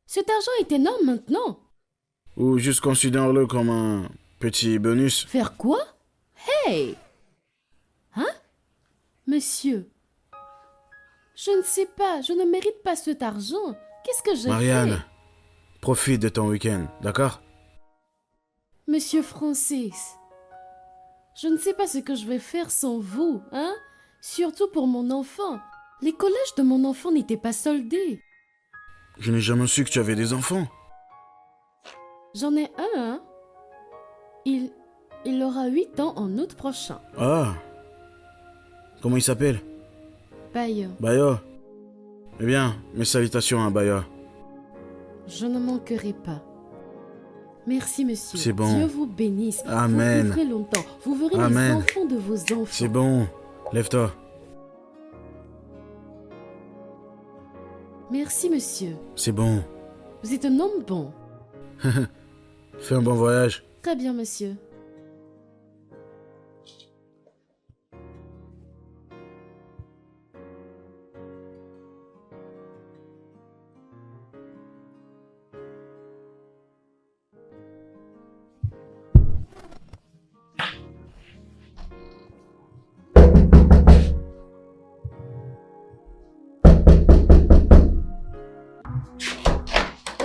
Cet argent est énorme maintenant. Ou juste considère-le comme un petit bonus. Faire quoi? Hey! Hein? Monsieur. Je ne sais pas, je ne mérite pas cet argent. Qu'est-ce que j'ai Marianne, fait? profite de ton week-end, d'accord? Monsieur Francis. Je ne sais pas ce que je vais faire sans vous, hein? Surtout pour mon enfant. Les collages de mon enfant n'étaient pas soldés. Je n'ai jamais su que tu avais des enfants. J'en ai un, hein? Il aura 8 ans en août prochain. Ah. Comment il s'appelle? Paye, Bayo. Eh bien, mes salutations à Bayo. je ne manquerai pas. Merci, monsieur. C'est bon. Dieu vous bénisse. Amen. Vous vivrez longtemps. Vous verrez Amen. les enfants de vos enfants. C'est bon. Lève-toi. Merci, monsieur. C'est bon. Vous êtes un homme bon. Fais un bon voyage. Très bien, monsieur.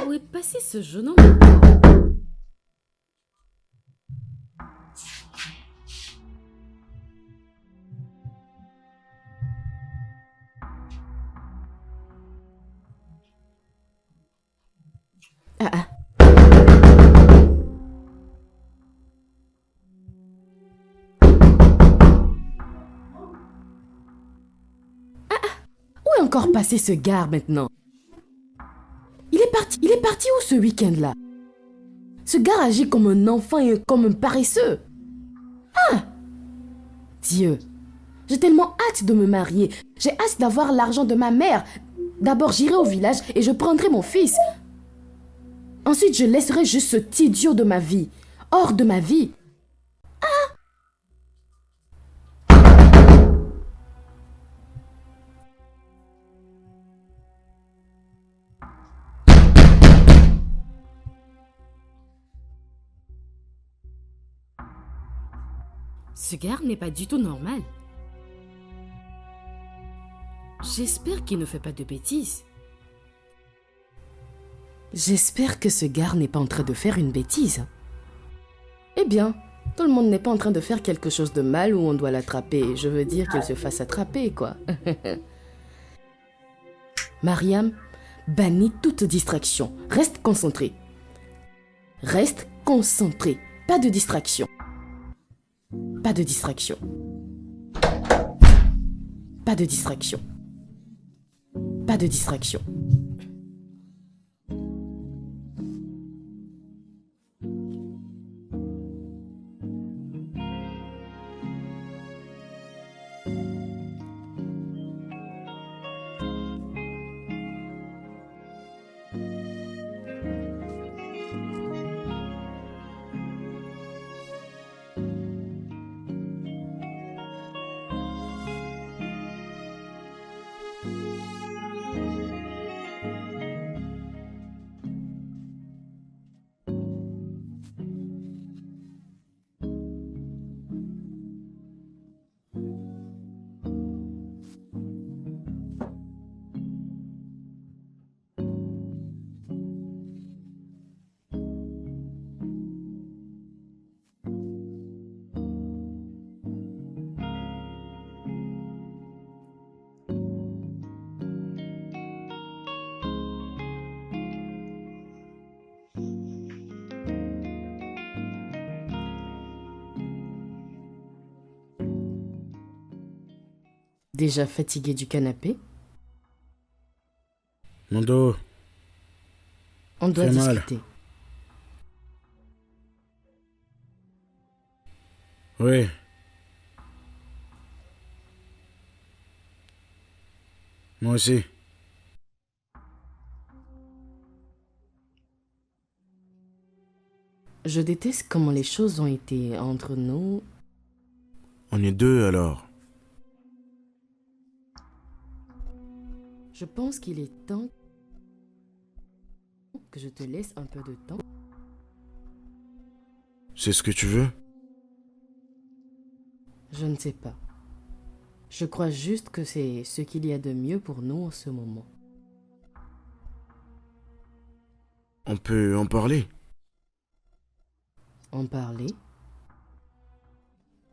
Où est passé ce jeune homme encore? encore passer ce gars maintenant? Il est parti où ce week-end-là? Ce gars agit comme un enfant et comme un paresseux. Ah! Dieu, j'ai tellement hâte de me marier. J'ai hâte d'avoir l'argent de ma mère. D'abord, j'irai au village et je prendrai mon fils. Ensuite, je laisserai juste cet idiot de ma vie. Hors de ma vie. Ce gars n'est pas du tout normal. J'espère qu'il ne fait pas de bêtises. J'espère que ce gars n'est pas en train de faire une bêtise. Eh bien, tout le monde n'est pas en train de faire quelque chose de mal où on doit l'attraper. Je veux dire qu'il se fasse attraper, quoi. Mariam, bannis toute distraction. Reste concentré. Reste concentré. Pas de distraction. Pas de distraction. Pas de distraction. Pas de distraction. Déjà fatigué du canapé? Mon dos. On doit Fait mal. discuter. Oui. Moi aussi. Je déteste comment les choses ont été entre nous. On est deux alors. Je pense qu'il est temps que je te laisse un peu de temps. C'est ce que tu veux? Je ne sais pas. Je crois juste que c'est ce qu'il y a de mieux pour nous en ce moment. On peut en parler. En parler?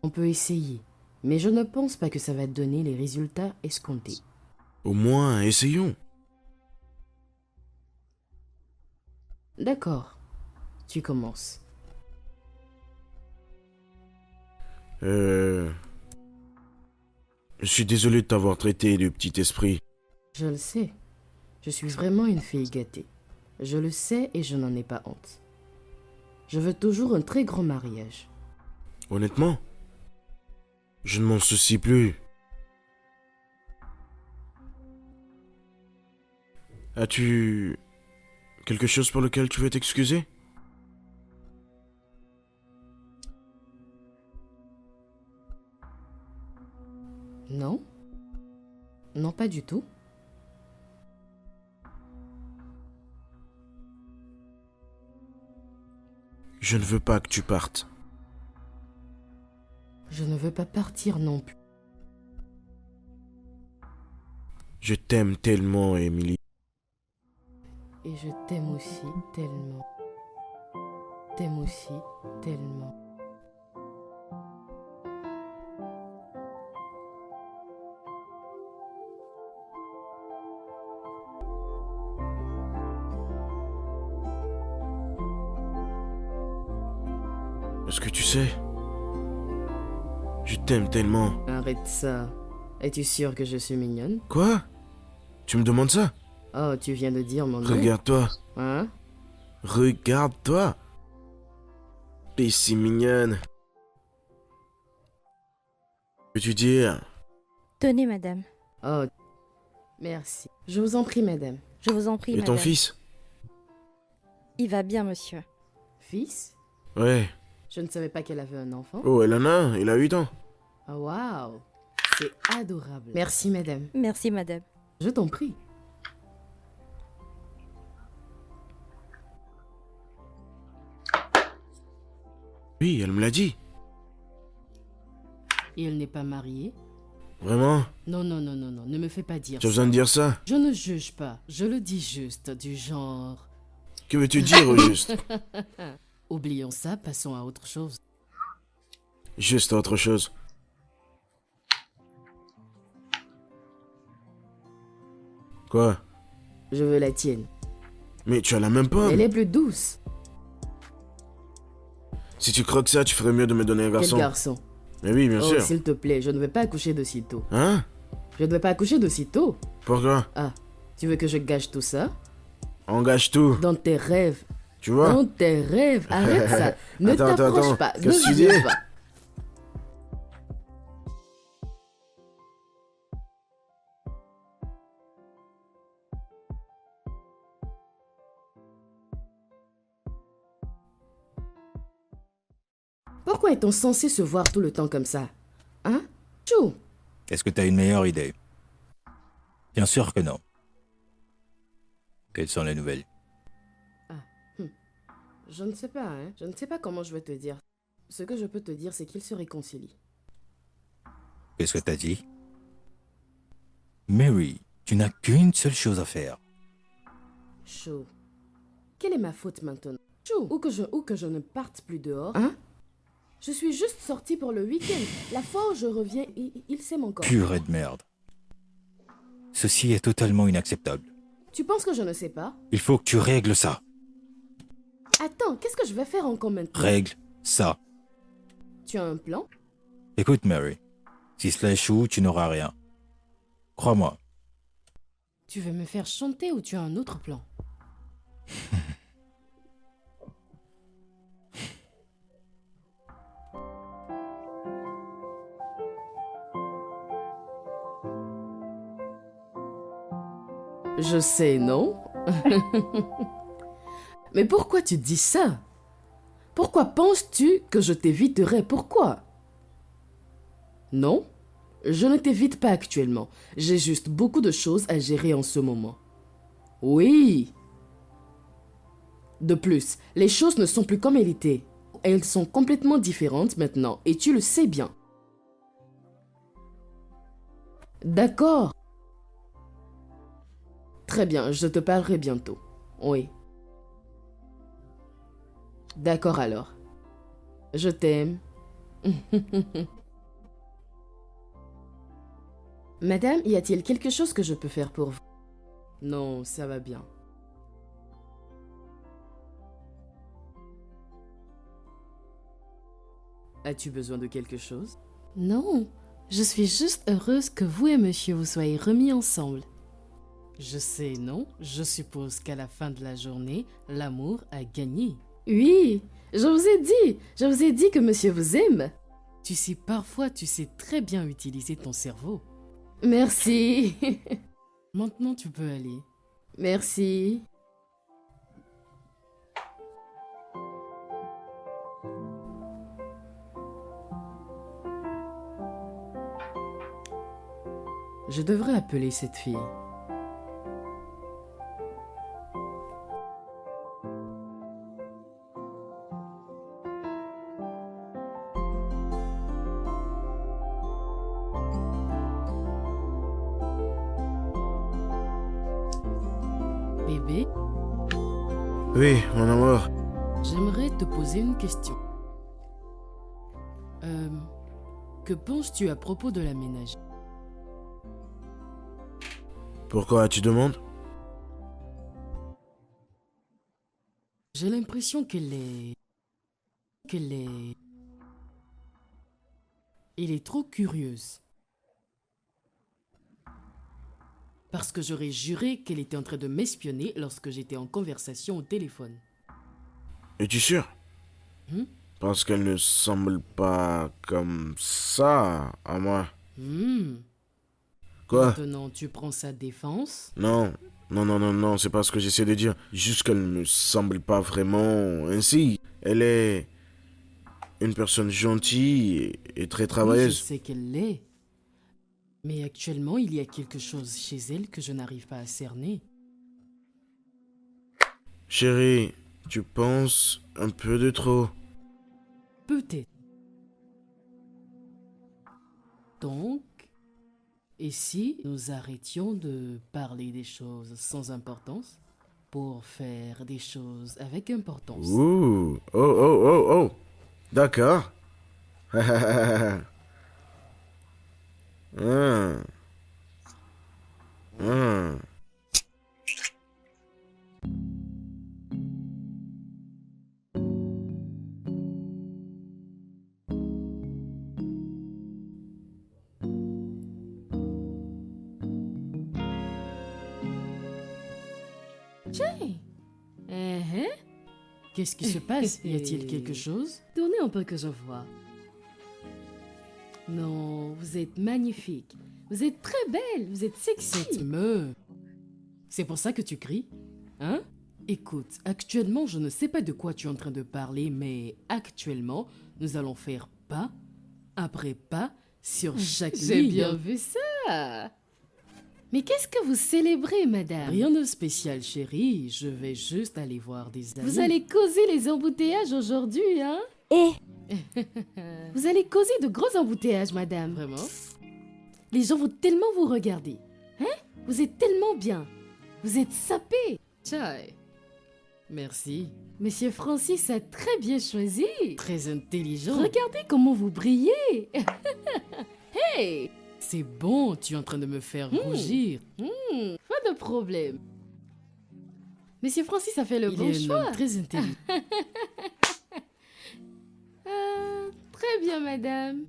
On peut essayer, mais je ne pense pas que ça va donner les résultats escomptés. Au moins, essayons. D'accord. Tu commences. Je suis désolé de t'avoir traité de petit esprit. Je le sais. Je suis vraiment une fille gâtée. Je le sais et je n'en ai pas honte. Je veux toujours un très grand mariage. Honnêtement, je ne m'en soucie plus. As-tu quelque chose pour lequel tu veux t'excuser? Non? Non, pas du tout. Je ne veux pas que tu partes. Je ne veux pas partir non plus. Je t'aime tellement, Emily. Et je t'aime aussi tellement. T'aime aussi tellement. Est-ce que tu sais? Je t'aime tellement. Arrête ça. Es-tu sûre que je suis mignonne? Quoi? Tu me demandes ça? Oh, tu viens de dire mon nom. Regarde-toi. Hein? Regarde-toi. T'es si mignonne. Peux-tu dire? Tenez, madame. Oh, merci. Je vous en prie, madame. Je vous en prie, Et madame. ton fils? Il va bien, monsieur. Fils? Ouais. Je ne savais pas qu'elle avait un enfant. Oh, elle en a un, il a 8 ans. Oh, waouh. C'est adorable. Merci, madame. Merci, madame. Je t'en prie. Oui, elle me l'a dit. Et elle n'est pas mariée? Vraiment? Non, non, non, non, non. Ne me fais pas dire Tu as ça. besoin de dire ça? Je ne juge pas. Je le dis juste, du genre... Que veux-tu dire au juste? Oublions ça, passons à autre chose. Juste autre chose. Quoi? Je veux la tienne. Mais tu as la même pomme. Elle est plus douce. Si tu croques ça, tu ferais mieux de me donner un Quel garçon. garçon? Mais oui, bien Oh, sûr. s'il te plaît, je ne vais pas accoucher de sitôt. Hein? Je ne vais pas accoucher de sitôt. Pourquoi? Ah, tu veux que je gâche tout ça? Engage tout. Dans tes rêves. Tu vois? Dans tes rêves. Arrête ça. Ne Attends, t'approche pas. Ne qu'est-ce que tu dis? viens pas. Pourquoi est-on censé se voir tout le temps comme ça? Hein? Chou! Est-ce que t'as une meilleure idée? Bien sûr que non. Quelles sont les nouvelles? Je ne sais pas, hein. Je ne sais pas comment je vais te dire. Ce que je peux te dire, c'est qu'ils se réconcilient. Qu'est-ce que t'as dit? Mary, tu n'as qu'une seule chose à faire. Chou. Quelle est ma faute maintenant? Chou, ou que je ne parte plus dehors. Hein? Je suis juste sortie pour le week-end. La fois où je reviens, il s'aime encore. Purée de merde. Ceci est totalement inacceptable. Tu penses que je ne sais pas? Il faut que tu règles ça. Attends, qu'est-ce que je vais faire encore maintenant? Règle ça. Tu as un plan? Écoute, Mary. Si cela échoue, tu n'auras rien. Crois-moi. Tu veux me faire chanter ou tu as un autre plan? Je sais, non? Mais pourquoi tu dis ça? Pourquoi penses-tu que je t'éviterais? Pourquoi? Non, je ne t'évite pas actuellement. J'ai juste beaucoup de choses à gérer en ce moment. Oui. De plus, les choses ne sont plus comme elles étaient. Elles sont complètement différentes maintenant et tu le sais bien. D'accord. Très bien, je te parlerai bientôt. Oui. D'accord alors. Je t'aime. Madame, y a-t-il quelque chose que je peux faire pour vous? Non, ça va bien. As-tu besoin de quelque chose? Non, je suis juste heureuse que vous et monsieur vous soyez remis ensemble. Je sais, non? Je suppose qu'à la fin de la journée, l'amour a gagné. Oui, je vous ai dit que monsieur vous aime. Tu sais, parfois, tu sais très bien utiliser ton cerveau. Merci. Maintenant, tu peux aller. Merci. Je devrais appeler cette fille. Bébé, Oui, mon amour. j'aimerais te poser une question. Que penses-tu à propos de la ménage? Pourquoi tu demandes? J'ai l'impression qu'elle est... Elle est trop curieuse. Parce que j'aurais juré qu'elle était en train de m'espionner lorsque j'étais en conversation au téléphone. Es-tu sûr? Parce qu'elle ne semble pas comme ça à moi. Quoi? Maintenant, tu prends sa défense. Non, non, c'est pas ce que j'essaie de dire. Juste qu'elle ne me semble pas vraiment ainsi. Elle est une personne gentille et très Oui, je travailleuse. sais qu'elle l'est. Mais actuellement, il y a quelque chose chez elle que je n'arrive pas à cerner. Chérie, tu penses un peu de trop. Peut-être. Donc, et si nous arrêtions de parler des choses sans importance pour faire des choses avec importance? Ouh, oh. D'accord. Hmm. Hmm. Qu'est-ce qui se passe? Y a-t-il quelque chose? Tournez un peu que je vois. Non, vous êtes magnifique. Vous êtes très belle, vous êtes Cette sexy. meuf. C'est pour ça que tu cries? Hein? Écoute, actuellement, je ne sais pas de quoi tu es en train de parler, mais actuellement, nous allons faire pas après pas sur chaque J'ai ligne. bien vu ça. Mais qu'est-ce que vous célébrez, madame? Rien de spécial, chérie. Je vais juste aller voir des amis. Vous allez causer les embouteillages aujourd'hui, hein? Eh, Vous allez causer de gros embouteillages, madame. Vraiment? Les gens vont tellement vous regarder. Hein? Vous êtes tellement bien. Vous êtes sapé. Chai. Merci. Monsieur Francis a très bien choisi. Très intelligent. Regardez comment vous brillez. Hey! C'est bon, tu es en train de me faire rougir. Pas de problème. Monsieur Francis a fait le Il bon est un choix. homme très intelligent. Très bien, madame.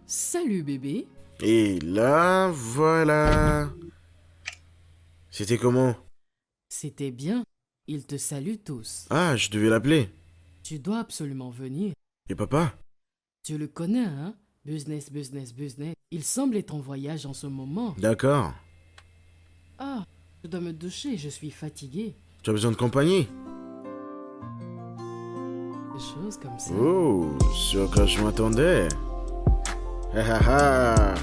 Salut bébé. Et là, voilà. C'était comment? C'était bien. Ils te saluent tous. Ah, je devais l'appeler. Tu dois absolument venir. Et papa? Tu le connais, hein? Business. Il semble être en voyage en ce moment. D'accord. Ah, je dois me doucher, je suis fatiguée. Tu as besoin de compagnie? Des choses comme ça. Oh, sur quoi je m'attendais. Ha ha ha.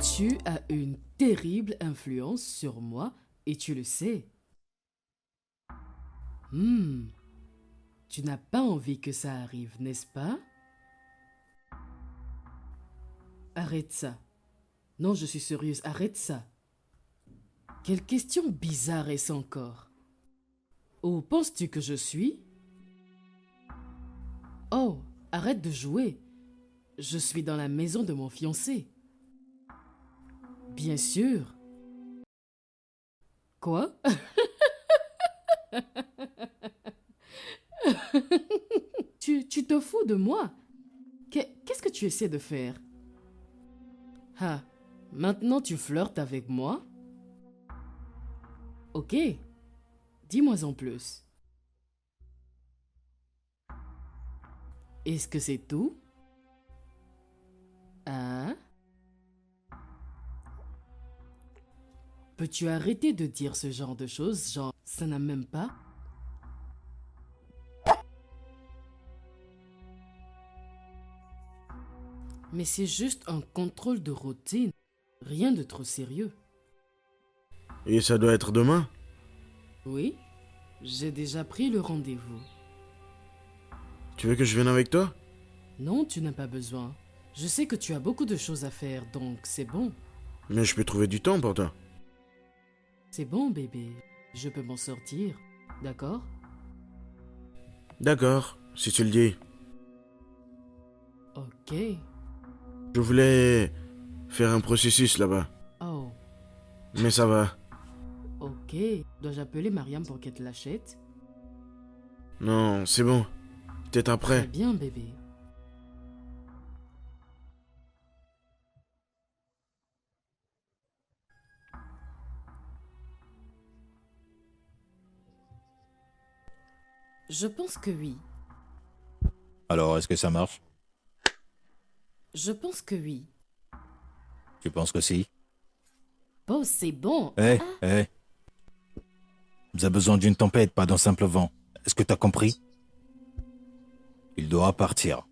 Tu as une terrible influence sur moi et tu le sais. Tu n'as pas envie que ça arrive, n'est-ce pas? Arrête ça. Non, je suis sérieuse, arrête ça. Quelle question bizarre est-ce encore? Oh, penses-tu que je suis? Oh, arrête de jouer. Je suis dans la maison de mon fiancé. Bien sûr. Quoi? Tu te fous de moi? Qu'est-ce que tu essaies de faire? Ah, maintenant tu flirtes avec moi? Ok, dis-moi en plus. Est-ce que c'est tout? Ah? Peux-tu arrêter de dire ce genre de choses, genre ça n'a même pas? Mais c'est juste un contrôle de routine, rien de trop sérieux. Et ça doit être demain? Oui, j'ai déjà pris le rendez-vous. Tu veux que je vienne avec toi? Non, tu n'as pas besoin. Je sais que tu as beaucoup de choses à faire, donc c'est bon. Mais je peux trouver du temps pour toi. C'est bon, bébé. Je peux m'en sortir. D'accord? D'accord, si tu le dis. Ok. Je voulais faire un processus là-bas. Oh, Mais ça va. ok. Dois-je appeler Mariam pour qu'elle te l'achète? Non, c'est bon. Peut-être Très après. bien, bébé. Je pense que oui. Alors, est-ce que ça marche? Je pense que oui. Tu penses que si? Oh, c'est bon. Hé. Vous avez besoin d'une tempête, pas d'un simple vent. Est-ce que t'as compris? Il doit partir.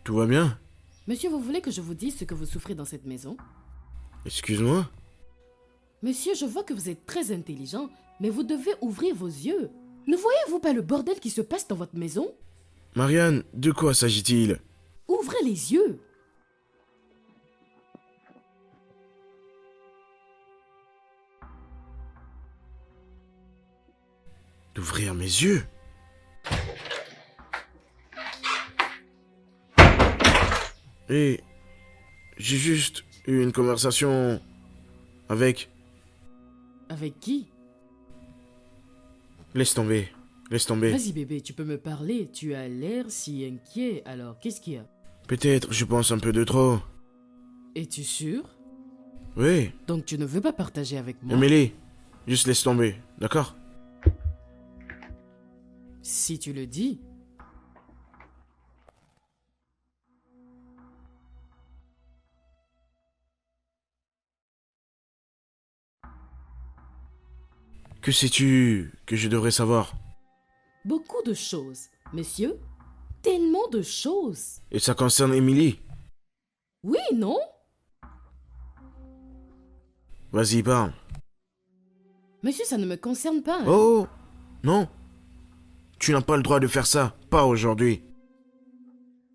Tout va bien? Monsieur, vous voulez que je vous dise ce que vous souffrez dans cette maison? Excuse-moi? Monsieur, je vois que vous êtes très intelligent, mais vous devez ouvrir vos yeux. Ne voyez-vous pas le bordel qui se passe dans votre maison? Marianne, de quoi s'agit-il? Ouvrez les yeux. D'ouvrir mes yeux? Et j'ai juste eu une conversation avec... Avec qui? Laisse tomber, laisse tomber. Vas-y bébé, tu peux me parler. Tu as l'air si inquiet. Alors, qu'est-ce qu'il y a? Peut-être je pense un peu de trop. Es-tu sûr? Oui, Donc tu ne veux pas partager avec moi? Emily, juste laisse tomber, d'accord? Si tu le dis. Que sais-tu que je devrais savoir? Beaucoup de choses. Monsieur? Tellement de choses. Et ça concerne Emily? Oui, non? Vas-y, parle. Monsieur, ça ne me concerne pas. hein. Oh, non. Tu n'as pas le droit de faire ça, pas aujourd'hui.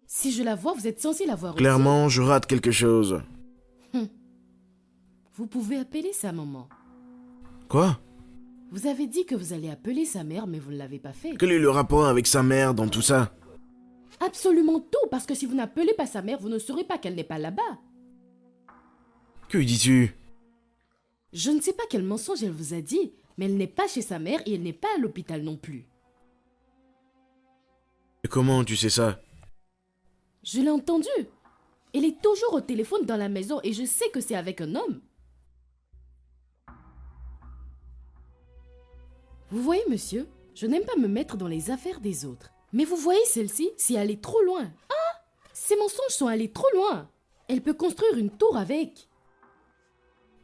Si je la vois, vous êtes censé la voir aussi. Clairement, je rate quelque chose. Vous pouvez appeler sa maman. Quoi? Vous avez dit que vous allez appeler sa mère, mais vous ne l'avez pas fait. Quel est le rapport avec sa mère dans tout ça? Absolument tout, parce que si vous n'appelez pas sa mère, vous ne saurez pas qu'elle n'est pas là-bas. Que dis-tu? Je ne sais pas quel mensonge elle vous a dit, mais elle n'est pas chez sa mère et elle n'est pas à l'hôpital non plus. Et comment tu sais ça? Je l'ai entendu. Elle est toujours au téléphone dans la maison et je sais que c'est avec un homme. Vous voyez, monsieur, je n'aime pas me mettre dans les affaires des autres. Mais vous voyez celle-ci, si elle est trop loin. Ah! Ces mensonges sont allés trop loin. Elle peut construire une tour avec.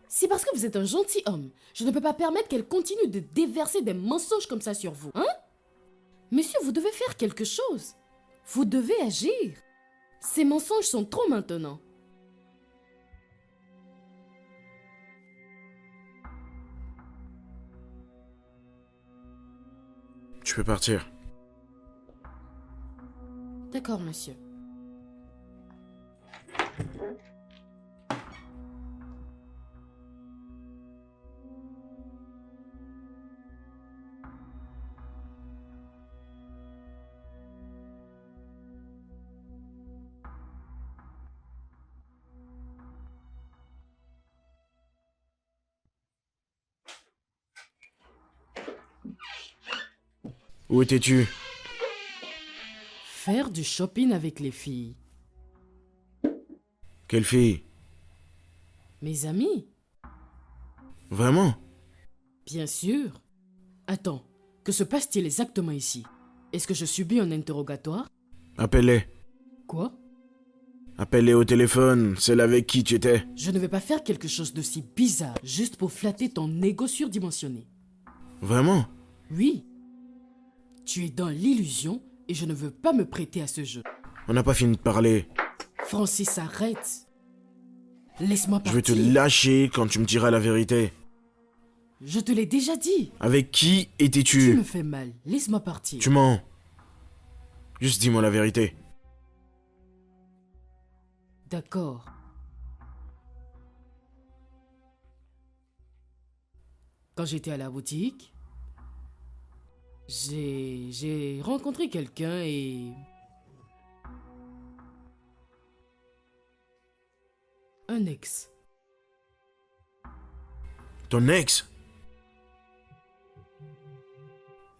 C'est parce que vous êtes un gentil homme. Je ne peux pas permettre qu'elle continue de déverser des mensonges comme ça sur vous, hein? Monsieur, vous devez faire quelque chose. Vous devez agir. Ces mensonges sont trop maintenant. Tu peux partir. D'accord, monsieur. Où étais-tu? Faire du shopping avec les filles. Quelle fille? Mes amis, Vraiment? bien sûr. Attends, que se passe-t-il exactement ici? Est-ce que je subis un interrogatoire? Appelle-les. Quoi? Appelle-les au téléphone, celle avec qui tu étais. Je ne vais pas faire quelque chose d'aussi bizarre juste pour flatter ton ego surdimensionné. Vraiment? Oui. Tu es dans l'illusion et je ne veux pas me prêter à ce jeu. On n'a pas fini de parler. Francis, arrête. Laisse-moi Je partir. vais te lâcher quand tu me diras la vérité. Je te l'ai déjà dit. Avec qui Tu étais-tu? me fais mal. Laisse-moi partir. Tu mens. Juste dis-moi la vérité. D'accord. Quand j'étais à la boutique, j'ai rencontré quelqu'un et... un ex. Ton ex?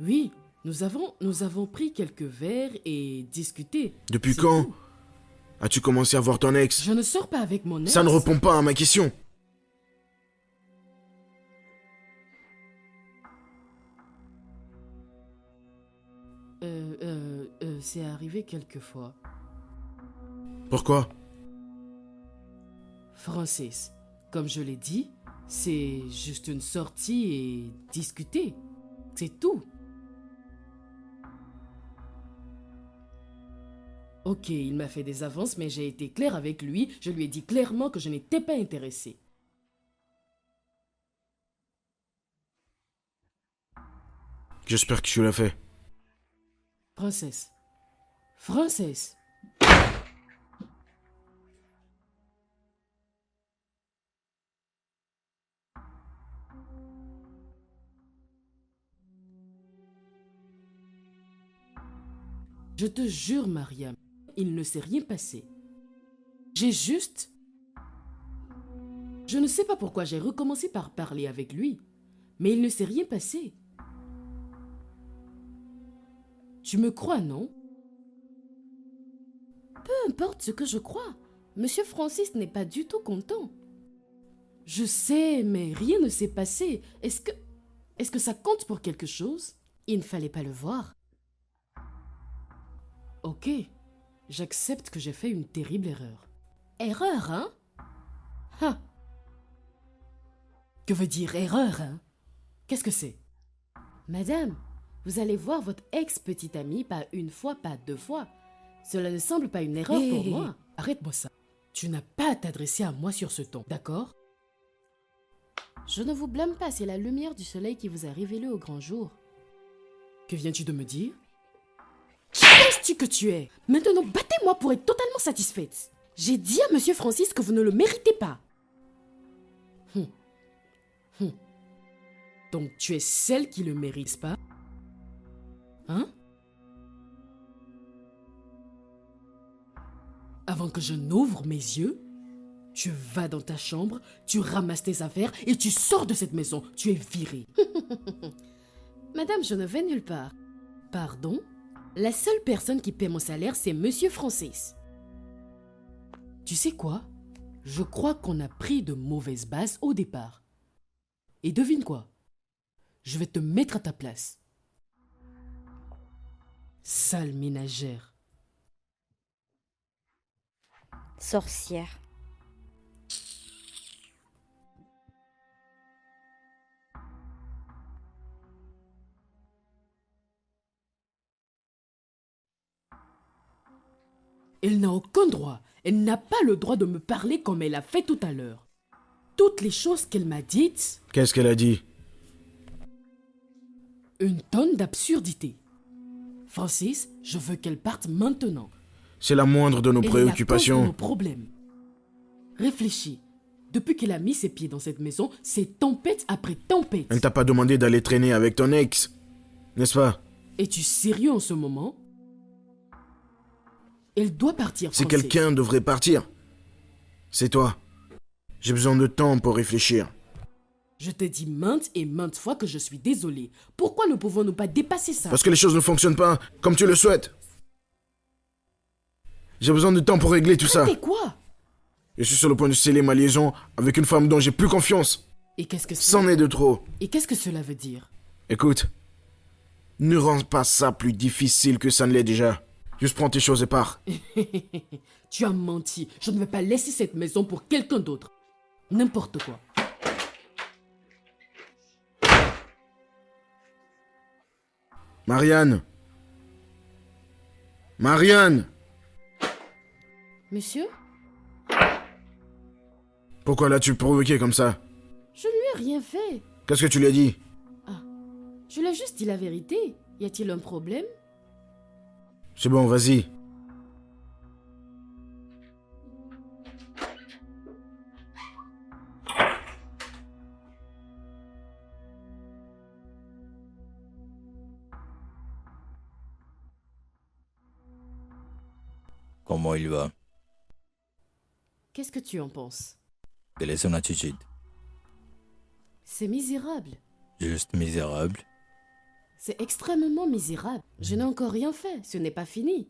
Oui, nous avons pris quelques verres et discuté. Depuis C'est quand tout. as-tu commencé à voir ton ex? Je ne sors pas avec mon ex. Ça ne répond pas à ma question. C'est arrivé quelques fois. Pourquoi? Francis, comme je l'ai dit, c'est juste une sortie et discuter. C'est tout. Ok, il m'a fait des avances, mais j'ai été clair avec lui. Je lui ai dit clairement que je n'étais pas intéressé. J'espère que tu l'as fait. Princesse. Francis. Je te jure, Mariam, il ne s'est rien passé. J'ai juste... Je ne sais pas pourquoi j'ai recommencé par parler avec lui, mais il ne s'est rien passé. Tu me crois, non? Peu importe ce que je crois, Monsieur Francis n'est pas du tout content. Je sais, mais rien ne s'est passé. Est-ce que ça compte pour quelque chose? Il ne fallait pas le voir. Ok, j'accepte que j'ai fait une terrible erreur. Erreur, hein? Ha! Que veut dire erreur, hein? Qu'est-ce que c'est? Madame, vous allez voir votre ex-petite amie pas une fois, pas deux fois. Cela ne semble pas une erreur pour Hé, moi. arrête-moi ça. Tu n'as pas à t'adresser à moi sur ce ton, d'accord? Je ne vous blâme pas, c'est la lumière du soleil qui vous a révélé au grand jour. Que viens-tu de me dire? Qui penses-tu que tu es? Maintenant, battez-moi pour être totalement satisfaite. J'ai dit à Monsieur Francis que vous ne le méritez pas. Donc tu es celle qui le mérite, pas? Hein? Avant que je n'ouvre mes yeux, tu vas dans ta chambre, tu ramasses tes affaires et tu sors de cette maison. Tu es virée. Madame, je ne vais nulle part. Pardon? La seule personne qui paie mon salaire, c'est Monsieur Francis. Tu sais quoi? Je crois qu'on a pris de mauvaises bases au départ. Et devine quoi? Je vais te mettre à ta place. Sale ménagère. Sorcière. Elle n'a aucun droit. Elle n'a pas le droit de me parler comme elle a fait tout à l'heure. Toutes les choses qu'elle m'a dites, Qu'est-ce qu'elle a dit? une tonne d'absurdité. Francis, je veux qu'elle parte maintenant. C'est la moindre de nos Elle est la cause de nos préoccupations. problèmes. Réfléchis. Depuis qu'elle a mis ses pieds dans cette maison, c'est tempête après tempête. Elle t'a pas demandé d'aller traîner avec ton ex, n'est-ce pas? Es-tu sérieux en ce moment? Elle doit partir, Si Francis. quelqu'un devrait partir, c'est toi. J'ai besoin de temps pour réfléchir. Je t'ai dit maintes et maintes fois que je suis désolée. Pourquoi ne pouvons-nous pas dépasser ça? Parce que les choses ne fonctionnent pas comme tu le souhaites. J'ai besoin de temps pour régler tout ça. Mais quoi? Je suis sur le point de sceller ma liaison avec une femme dont j'ai plus confiance. Et qu'est-ce que C'en est de trop. Et qu'est-ce que cela veut dire? Écoute, ne rends pas ça plus difficile que ça ne l'est déjà. Juste prends tes choses et pars. Tu as menti. Je ne vais pas laisser cette maison pour quelqu'un d'autre. N'importe quoi. Marianne. Marianne. Monsieur, Pourquoi l'as-tu provoqué comme ça? je ne lui ai rien fait. Qu'est-ce que tu lui as dit? Je lui ai juste dit la vérité. Y a-t-il un problème? C'est bon, vas-y. Comment il va? Qu'est-ce que tu en penses? Quelle est son attitude? C'est misérable. Juste misérable? C'est extrêmement misérable. Je n'ai encore rien fait. Ce n'est pas fini.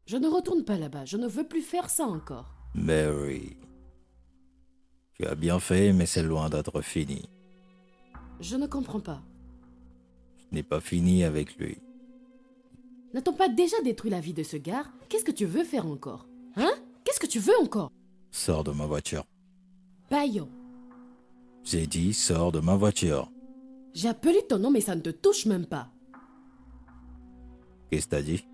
Je ne retourne pas là-bas. Je ne veux plus faire ça encore. Mary. Tu as bien fait, mais c'est loin d'être fini. Je ne comprends pas. Ce n'est pas fini avec lui. N'a-t-on pas déjà détruit la vie de ce gars? Qu'est-ce que tu veux faire encore? Hein? Qu'est-ce que tu veux encore? Sors de ma voiture. Bayon. J'ai dit, sors de ma voiture. J'ai appelé ton nom, mais ça ne te touche même pas. Qu'est-ce que t'as dit?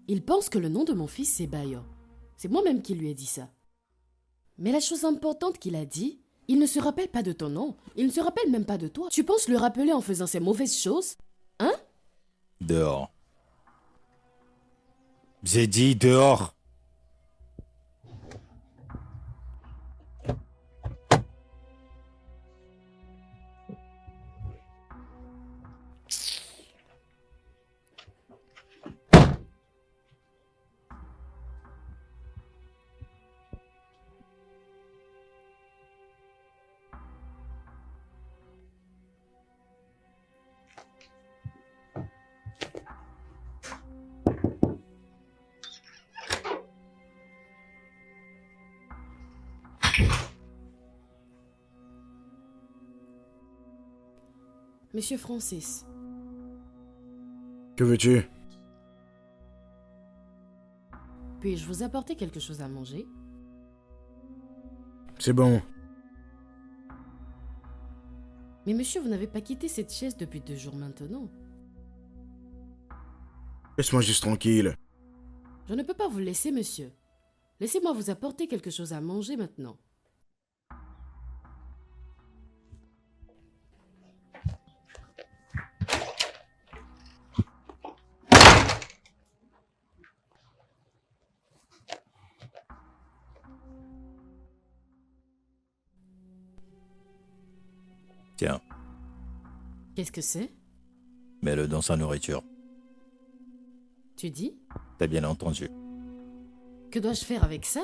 Il pense que le nom de mon fils, c'est Bayon. C'est moi-même qui lui ai dit ça. Mais la chose importante qu'il a dit, il ne se rappelle pas de ton nom. Il ne se rappelle même pas de toi. Tu penses le rappeler en faisant ces mauvaises choses? Hein? Dehors. J'ai dit dehors. Monsieur Francis, Que veux-tu? puis-je vous apporter quelque chose à manger? C'est bon. Mais monsieur, vous n'avez pas quitté cette chaise depuis 2 jours maintenant. Laisse-moi juste tranquille. Je ne peux pas vous laisser, monsieur. Laissez-moi vous apporter quelque chose à manger maintenant. Tiens, Qu'est-ce que c'est? mets-le dans sa nourriture. Tu dis? T'as bien entendu. Que dois-je faire avec ça?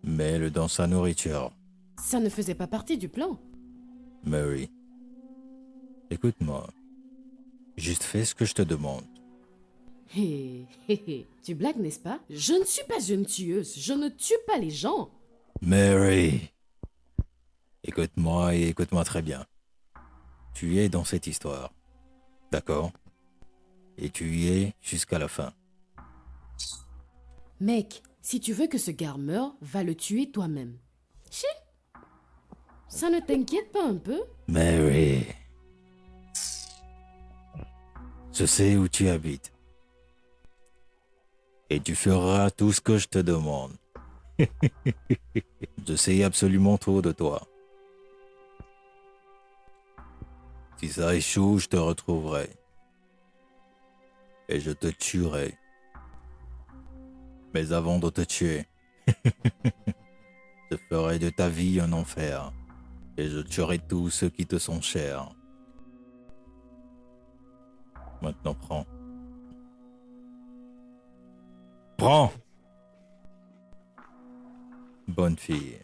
Mets-le dans sa nourriture. Ça ne faisait pas partie du plan. Mary. Écoute-moi. Juste fais ce que je te demande. Hé, hé, hé, tu blagues, n'est-ce pas? Je ne suis pas une tueuse. Je ne tue pas les gens. Mary. Écoute-moi et écoute-moi très bien. Tu es dans cette histoire. D'accord? Et tu y es jusqu'à la fin. Mec, si tu veux que ce gars meure, va le tuer toi-même. Chi? Ça ne t'inquiète pas un peu? Mary. Je sais où tu habites. Et tu feras tout ce que je te demande. Je sais absolument tout de toi. Si ça échoue, je te retrouverai. Et je te tuerai. Mais avant de te tuer, je ferai de ta vie un enfer. Et je tuerai tous ceux qui te sont chers. Maintenant, prends. Prends. Bonne fille.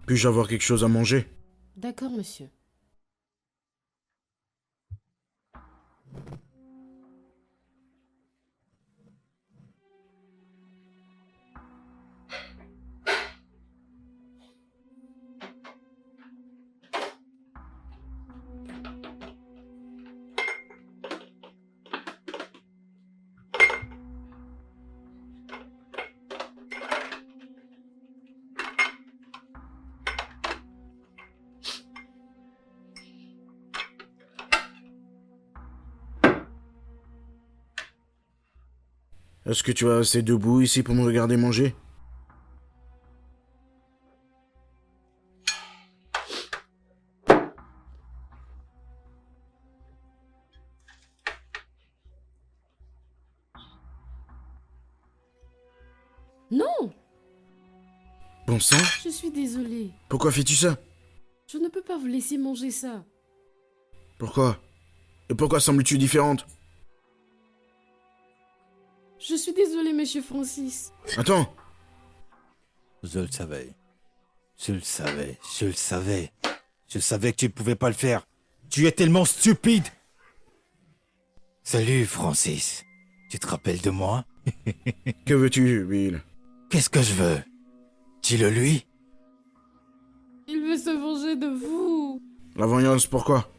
Puis-je avoir quelque chose à manger? D'accord, monsieur. Est-ce que tu vas rester debout ici pour me regarder manger? Non, Bon sang, je suis désolée. pourquoi fais-tu ça? Je ne peux pas vous laisser manger ça. Pourquoi? Et pourquoi sembles-tu différente? Je suis désolée, monsieur Francis. Attends, Je le savais. Je le savais. Je le savais. Je savais que tu ne pouvais pas le faire. Tu es tellement stupide. Salut, Francis. Tu te rappelles de moi? que veux-tu, Bill? Qu'est-ce que je veux? Dis-le lui. Il veut se venger de vous. La vengeance, pourquoi?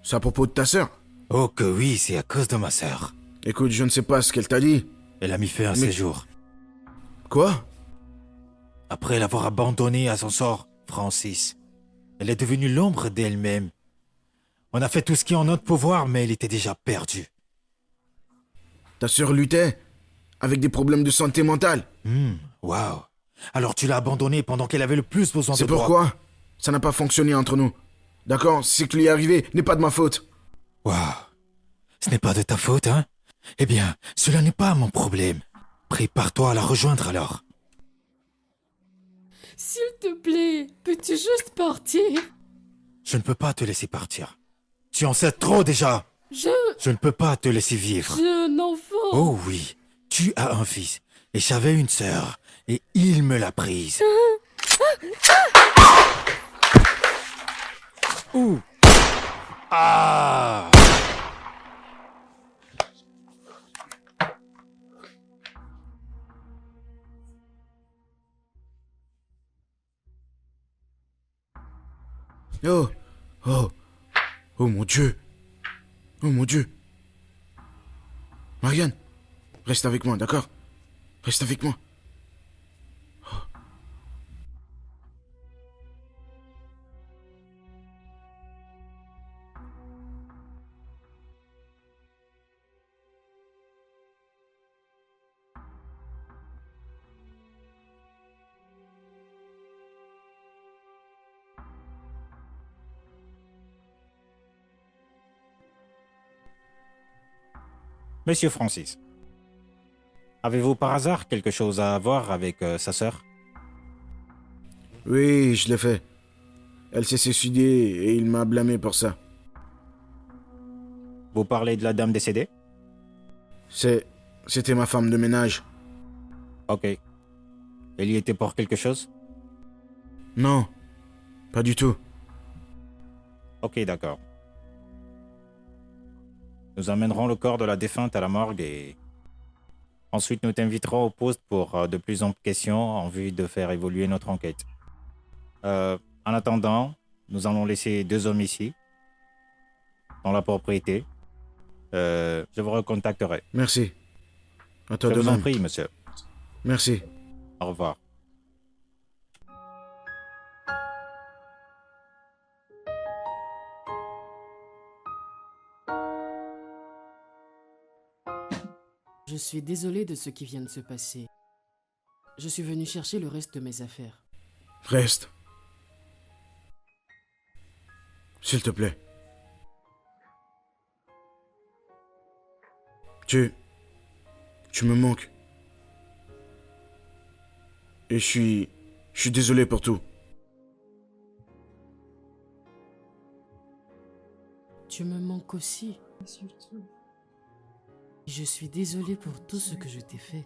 C'est à propos de ta sœur? Oh que oui, c'est à cause de ma sœur. Écoute, je ne sais pas ce qu'elle t'a dit. Elle a mis fin à Mais- ses jours. Quoi? Après l'avoir abandonnée à son sort, Francis, elle est devenue l'ombre d'elle-même. On a fait tout ce qui est en notre pouvoir, mais elle était déjà perdue. Ta sœur luttait avec des problèmes de santé mentale. Waouh. Alors tu l'as abandonnée pendant qu'elle avait le plus besoin de C'est toi. pourquoi ça n'a pas fonctionné entre nous. D'accord? Ce qui lui est arrivé n'est pas de ma faute. Waouh. Ce n'est pas de ta faute, hein? Eh bien, cela n'est pas mon problème. Prépare-toi à la rejoindre alors. S'il te plaît, peux-tu juste partir? Je ne peux pas te laisser partir. Tu en sais trop déjà. Je ne peux pas te laisser vivre. J'ai un enfant. Oh oui, tu as un fils. Et j'avais une sœur. Et il me l'a prise. Ouh. Ah. Oh, oh, oh mon Dieu. Oh mon Dieu. Marianne, reste avec moi, d'accord? Reste avec moi. Monsieur Francis, avez-vous par hasard quelque chose à voir avec sa sœur? Oui, je l'ai fait. Elle s'est suicidée et il m'a blâmé pour ça. Vous parlez de la dame décédée? C'était ma femme de ménage. Ok. Elle y était pour quelque chose? Non, pas du tout. Ok, d'accord. Nous amènerons le corps de la défunte à la morgue et ensuite nous t'inviterons au poste pour de plus amples questions en vue de faire évoluer notre enquête. En attendant, nous allons laisser 2 hommes ici, dans la propriété. Je vous recontacterai. Merci. À toi Je de vous en même. prie, monsieur. Merci. Au revoir. Je suis désolée de ce qui vient de se passer. Je suis venue chercher le reste de mes affaires. Reste. S'il te plaît. Tu me manques. Et je suis désolé pour tout. Tu me manques aussi. Je suis désolée pour tout ce que je t'ai fait.